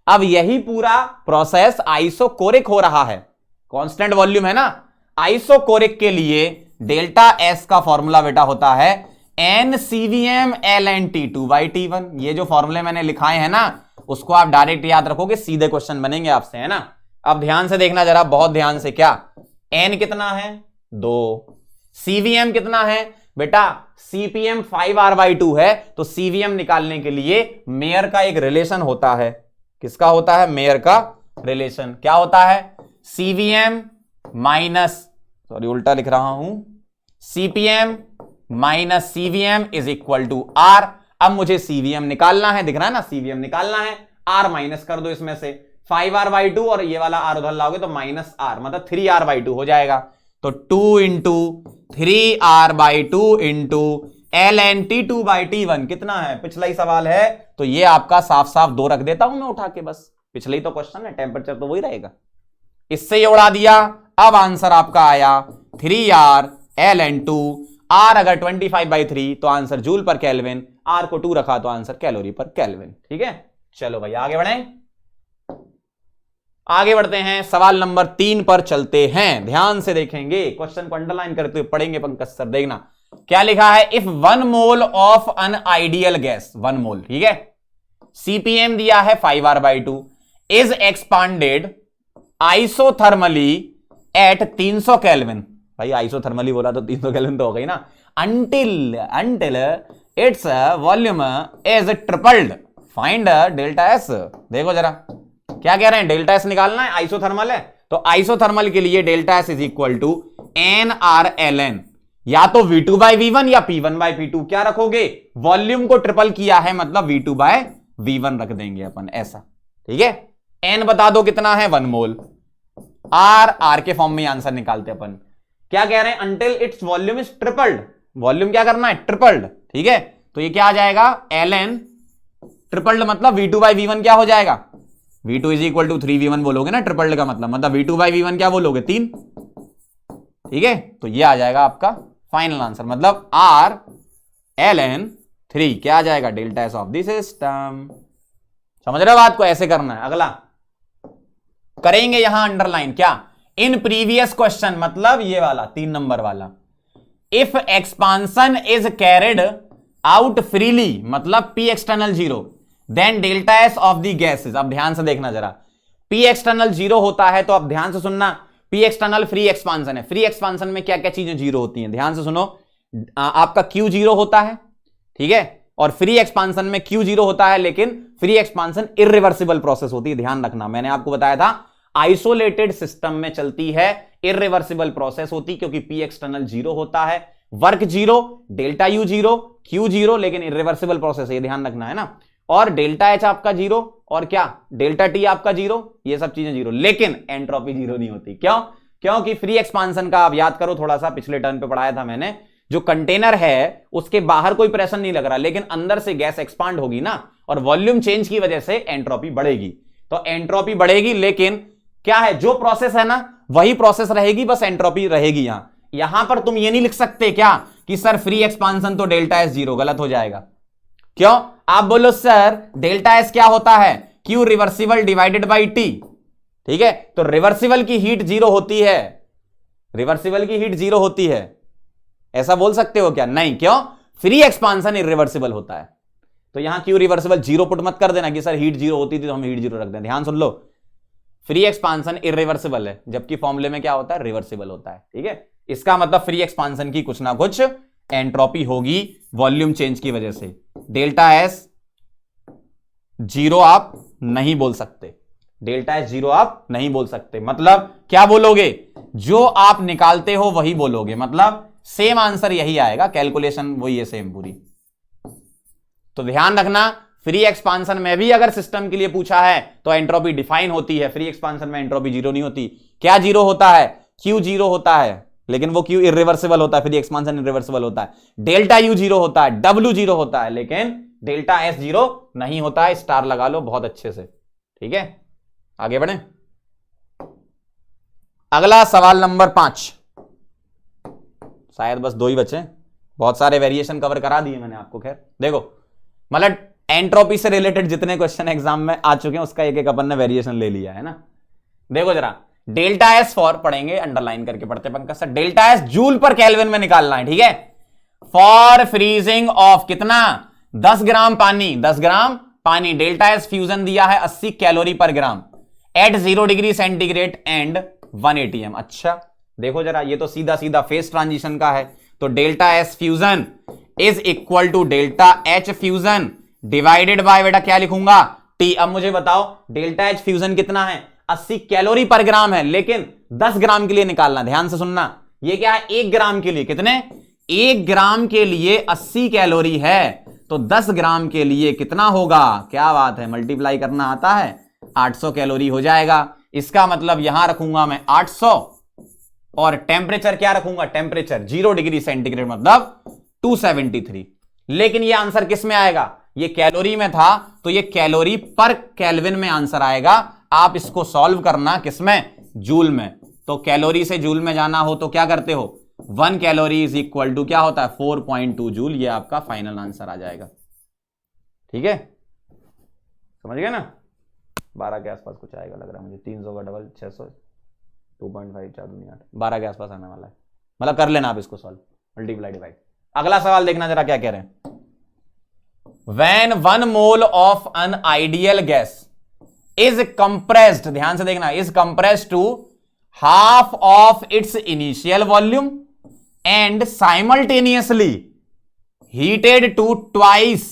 अब यही पूरा प्रोसेस आइसोकोरिक हो रहा है, कांस्टेंट वॉल्यूम है ना। आइसोकोरिक के लिए डेल्टा एस का फॉर्मूला बेटा होता है NCVM ln T2 by T1। ये जो फॉर्मूले मैंने लिखाए हैं ना, उसको आप डायरेक्ट याद रखोगे, सीधे क्वेश्चन बनेंगे आपसे, है ना। अब ध्यान से देखना जरा, बहुत ध्यान से। क्या N कितना है 2, CVM कितना है बेटा, CPM 5R/2 है, तो CVM निकालने के लिए मेयर का एक रिलेशन होता है। किसका होता है, मेयर का रिलेशन। क्या होता है, CVM माइनस, सॉरी उल्टा लिख रहा हूं, CPM minus CVM is equal to R। अब मुझे CVM निकालना है, दिख रहा है ना, CVM निकालना है, R माइनस कर दो इसमें से, 5R/2 और ये वाला R उधर लाओगे तो माइनस R, मतलब 3R/2 हो जाएगा। तो 2 into 3R/2 into ln T2 by T1 कितना है, पिछला ही सवाल है, तो ये आपका साफ साफ 2 रख देता हूं मैं उठा के, बस पिछले ही तो क्वेश्चन है, टेम्परेचर तो वही रहेगा। इससे ये उड़ा दिया। अब आंसर आपका आया 3R/ln2। R अगर 25/3 तो आंसर जूल पर केल्विन, R को 2 रखा तो आंसर कैलोरी पर केल्विन, ठीक है। चलो भाई आगे बढ़ें, आगे बढ़ते हैं, सवाल नंबर 3 पर चलते हैं। ध्यान से देखेंगे, क्वेश्चन को अंडरलाइन करते हुए पढ़ेंगे पंकज सर, देखना क्या लिखा है। If 1 mole of an ideal gas, 1 mole, ठीक है, CPM दिया है 5R/2, is expanded isothermally at 300 kelvin. भाई आइसोथर्मली बोला तो 300 केल्विन तो हो गई ना। Until its volume is tripled find delta S. देखो जरा क्या कह रहे हैं, डेल्टा एस निकालना है, आइसोथर्मल है, तो आइसोथर्मल के लिए delta S is equal to NRln, या तो V2/V1 या P1/P2। क्या रखोगे, वॉल्यूम को ट्रिपल किया है मतलब V2/V1 रख देंगे अपन, ऐसा, ठीक है। N बता दो कितना है, 1 मोल। R के फॉर्म में आंसर निकालते अपन। क्या कह रहे हैं, until its volume is tripled, volume क्या करना है, ट्रिपल्ड, ठीक है। तो ये क्या आ जाएगा, ln ट्रिपल्ड मतलब V2/V1 क्या हो जाएगा, V2 is equal to 3V1 बोलोगे ना, ट्रिपल्ड का मतलब V2/V1 क्या बोलोगे, 3, ठीक है। तो ये आ जाएगा आपका फाइनल आंसर, मतलब R/ln3 क्या आ जाएगा, delta S of the system. समझ रहे हो बात को, ऐसे करना है। अगला करेंगे यहां अंडरलाइन, क्या इन प्रीवियस क्वेश्चन, मतलब ये वाला 3 नंबर वाला। If expansion is carried out freely, मतलब P external zero, then delta S of the gases. अब ध्यान से देखना जरा, पी एक्सटर्नल जीरो होता है तो अब ध्यान से सुनना, पी एक्सटर्नल फ्री एक्सपांसन है। फ्री एक्सपांसन में क्या क्या चीजें जीरो होती हैं, ध्यान से सुनो। आपका क्यू जीरो होता है, ठीक है, और फ्री एक्सपांसन में क्यू जीरो होता है, लेकिन फ्री एक्सपांसन इरिवर्सिबल प्रोसेस होती है। ध्यान रखना, मैंने आपको बताया था आइसोलेटेड सिस्टम में चलती है, इरिवर्सिबल प्रोसेस होती, क्योंकि पी एक्सटर्नल जीरो होता है, work zero, delta U zero, Q zero, लेकिन इरिवर्सिबल प्रोसेस है, ध्यान रखना है ना। और डेल्टा एच आपका जीरो, और क्या डेल्टा टी आपका जीरो, ये सब चीजें जीरो, लेकिन एंट्रोपी जीरो नहीं होती। क्यों? क्योंकि फ्री एक्सपांसन का आप याद करो थोड़ा सा, पिछले टर्न पे पढ़ाया था मैंने, जो कंटेनर है उसके बाहर कोई प्रेशर नहीं लग रहा, लेकिन अंदर से गैस एक्सपांड होगी ना, और वॉल्यूम चेंज की वजह से एंट्रोपी बढ़ेगी। तो एंट्रोपी बढ़ेगी, लेकिन क्या है, जो प्रोसेस है ना वही प्रोसेस रहेगी, बस एंट्रोपी रहेगी। यहां पर तुम ये नहीं लिख सकते क्या कि सर फ्री एक्सपांसन तो डेल्टा एस जीरो, गलत हो जाएगा। क्यों? आप बोलो सर डेल्टा एस क्या होता है, Q reversible divided by T, ठीक है, तो रिवर्सिबल की हीट जीरो होती है, रिवर्सिबल की हीट जीरो होती है, ऐसा बोल सकते हो क्या? नहीं। क्यों? फ्री एक्सपांसन इरिवर्सिबल होता है। तो यहां क्यू रिवर्सिबल जीरो पुट मत कर देना कि सर हीट जीरो होती थी तो हम हीट जीरो रख दें। ध्यान सुन लो, फ्री एक्सपांसन इरिवर्सिबल है, जबकि फॉर्मूले में क्या होता है, रिवर्सिबल होता है, ठीक है। इसका मतलब फ्री एक्सपांसन की कुछ ना कुछ एंट्रोपी होगी वॉल्यूम चेंज की वजह से। डेल्टा एस जीरो आप नहीं बोल सकते, डेल्टा एस जीरो आप नहीं बोल सकते, मतलब क्या बोलोगे, जो आप निकालते हो वही बोलोगे, मतलब सेम आंसर यही आएगा, कैलकुलेशन वही है सेम पूरी। तो ध्यान रखना, फ्री एक्सपांसन में भी अगर सिस्टम के लिए पूछा है तो एंट्रोपी डिफाइन होती है, फ्री एक्सपांसन में एंट्रोपी जीरो नहीं होती। क्या जीरो होता है? क्यू जीरो होता है, लेकिन वो क्यू इरिवर्सिबल होता है, फ्री एक्सपांसन इरिवर्सिबल होता है। डेल्टा यू जीरो होता है, डब्ल्यू जीरो होता है, लेकिन डेल्टा एस जीरो नहीं होता है। स्टार लगा लो बहुत अच्छे से, ठीक है। आगे बढ़े, अगला सवाल नंबर 5, शायद बस 2 ही बचे, बहुत सारे वेरिएशन कवर करा दिए मैंने आपको। खैर देखो, मतलब एंट्रोपी से रिलेटेड जितने क्वेश्चन एग्जाम में आ चुके हैं उसका एक एक अपन ने वेरिएशन ले लिया है ना। देखो जरा, डेल्टा एस फॉर पढ़ेंगे, अंडरलाइन करके पढ़ते Pankaj sir, delta S joule पर केल्विन में निकालना है, ठीक है। फॉर फ्रीजिंग ऑफ कितना, 10 ग्राम पानी, 10 ग्राम पानी, डेल्टा एस फ्यूजन दिया है 80 कैलोरी पर gram at 0 degree centigrade and 1 atm। अच्छा देखो जरा, ये तो सीधा सीधा फेस ट्रांजिशन का है, तो delta S fusion is equal to delta H fusion divided by, बेटा क्या लिखूंगा, टी। अब मुझे बताओ डेल्टा एच फ्यूजन कितना है, 80 कैलोरी पर ग्राम है, लेकिन 10 ग्राम के लिए निकालना। ध्यान से सुनना, ये क्या है, 1 ग्राम के लिए कितने, 1 ग्राम के लिए 80 कैलोरी है, तो 10 ग्राम के लिए कितना होगा, क्या बात है, मल्टीप्लाई करना आता है, 800 कैलोरी हो जाएगा। इसका मतलब यहां रखूंगा मैं 800, और टेम्परेचर क्या रखूंगा, टेम्परेचर 0 डिग्री सेंटीग्रेड, मतलब 273। लेकिन ये आंसर किस में आएगा, ये कैलोरी में था, तो ये कैलोरी पर केल्विन में आंसर आएगा। आप इसको सॉल्व करना किसमें, जूल में। तो कैलोरी से जूल में जाना हो तो क्या करते हो, 1 कैलोरी इज इक्वल टू क्या होता है, 4.2 जूल। ये आपका फाइनल आंसर आ जाएगा, ठीक है, समझ गए ना। 12 के आसपास कुछ आएगा लग रहा है मुझे, 300 का डबल 600, 2.5 4 दूनी 8, 12 के आसपास आने वाला है, मतलब कर लेना आप इसको सॉल्व, मल्टीप्लाई डिवाइड। अगला सवाल देखना जरा क्या कह रहे हैं, When 1 mole of an ideal gas is compressed, ध्यान से देखना, is compressed to half of its initial volume and simultaneously heated to twice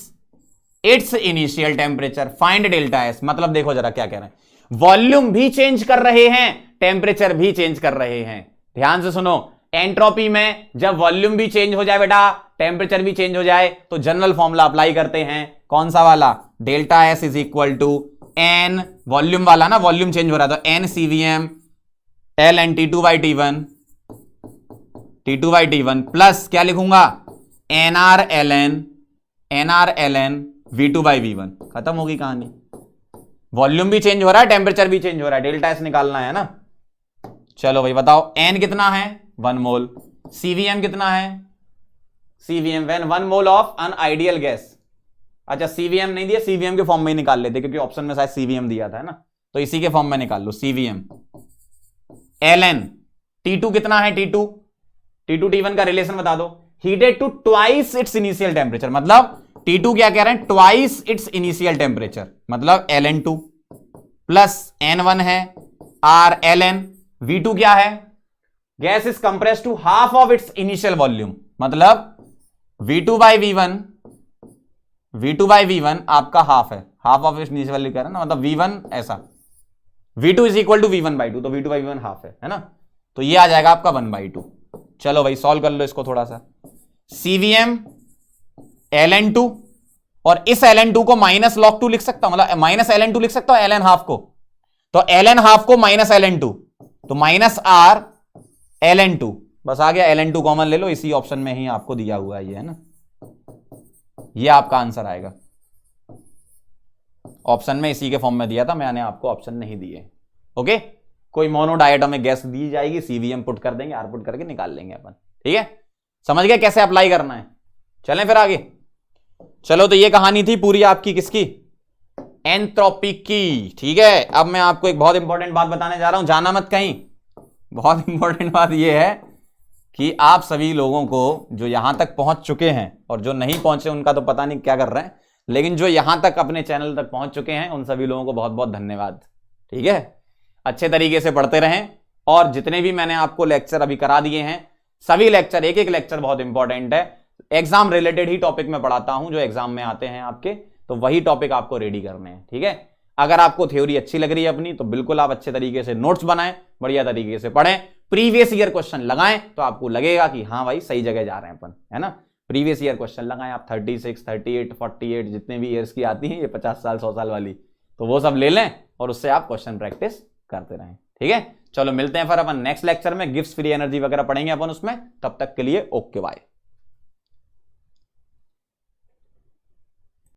its initial temperature, find delta S। मतलब देखो जरा क्या कह रहे हैं, वॉल्यूम भी चेंज कर रहे हैं, टेम्परेचर भी चेंज कर रहे हैं। ध्यान से सुनो, एंट्रोपी में जब वॉल्यूम भी चेंज हो जाए बेटा, टेम्परेचर भी चेंज हो जाए, तो जनरल फॉर्मूला अप्लाई करते हैं, कौन सा वाला, delta S is equal to N, volume वाला ना, वॉल्यूम चेंज हो रहा है तो N CVM L N T two by T one plus क्या लिखूंगा, N R L N V two by V one. खत्म होगी कहानी। वॉल्यूम भी चेंज हो रहा है, टेम्परेचर भी चेंज हो रहा है, डेल्टा एस निकालना है ना। चलो भाई बताओ, एन कितना है, 1 मोल, सीवीएम कितना है, CVM when 1 mole of an ideal gas. अच्छा सीवीएम नहीं दिया, सीवीएम के फॉर्म में ही निकाल लेते, क्योंकि ऑप्शन में शायद सीवीएम दिया था, है ना, तो इसी के फॉर्म में निकाल लो, सीवीएम एल एन, T2 कितना है, T2 T2 T1 का रिलेशन बता दो। Heated to twice its initial temperature, मतलब T2 क्या कह रहे हैं, ट्वाइस इट्स इनिशियल टेम्परेचर, मतलब ln2 प्लस n1 है r ln V2 क्या है, gas is compress to half of its initial volume, मतलब V2 बाई V1 आपका हाफ है, half of its initial volume कह रहे हैं ना, मतलब V1 ऐसा, V2 is equal to V1/2, तो V2 बाई V1 हाफ है ना, तो ये आ जाएगा आपका 1/2। चलो भाई सॉल्व कर लो इसको थोड़ा सा। CVM ln2, और इस ln2 को माइनस log2 लिख सकता हूं, मतलब माइनस ln2 लिख सकता हूं ln हाफ को, तो ln हाफ को माइनस ln2, तो माइनस r ln2, बस आ गया, ln2 कॉमन ले लो, इसी ऑप्शन में ही आपको दिया हुआ है ये, है ना, ये आपका आंसर आएगा। ऑप्शन में इसी के फॉर्म में दिया था, मैंने आपको ऑप्शन नहीं दिए। ओके, कोई मोनोडायटोमिक गैस दी जाएगी, सीवीएम पुट कर देंगे, आर पुट करके निकाल लेंगे अपन, ठीक है, समझ गए कैसे अप्लाई करना है। चलें फिर आगे। चलो तो ये कहानी थी पूरी आपकी किसकी, एंट्रोपी की, ठीक है। अब मैं आपको एक बहुत इंपॉर्टेंट बात बताने जा रहा हूं, जाना मत कहीं। बहुत इंपॉर्टेंट बात यह है कि आप सभी लोगों को जो यहां तक पहुंच चुके हैं और जो नहीं पहुंचे उनका तो पता नहीं क्या कर रहे हैं, लेकिन जो यहां तक अपने चैनल तक पहुंच चुके हैं उन सभी लोगों को बहुत बहुत धन्यवाद, ठीक है। अच्छे तरीके से पढ़ते रहें, और जितने भी मैंने आपको लेक्चर अभी करा दिए हैं, सभी लेक्चर, एक एक लेक्चर बहुत इंपॉर्टेंट है, एग्जाम रिलेटेड ही टॉपिक में पढ़ाता हूं, जो एग्जाम में आते हैं आपके, तो वही टॉपिक आपको रेडी करने हैं, ठीक है। अगर आपको थ्योरी अच्छी लग रही है अपनी, तो बिल्कुल आप अच्छे तरीके से नोट्स बनाएं, बढ़िया तरीके से पढ़ें, प्रीवियस ईयर क्वेश्चन लगाएं, तो आपको लगेगा कि हाँ भाई सही जगह जा रहे हैं अपन, है ना। प्रीवियस ईयर क्वेश्चन लगाएं आप, 36, 38, 48 जितने भी ईयर्स की आती हैं, ये 50 साल 100 साल वाली, तो वो सब ले लें और उससे आप क्वेश्चन प्रैक्टिस करते रहें, ठीक है। चलो मिलते हैं फिर अपन नेक्स्ट लेक्चर में, गिव्स फ्री एनर्जी वगैरह पढ़ेंगे अपन उसमें, तब तक के लिए ओके बाय।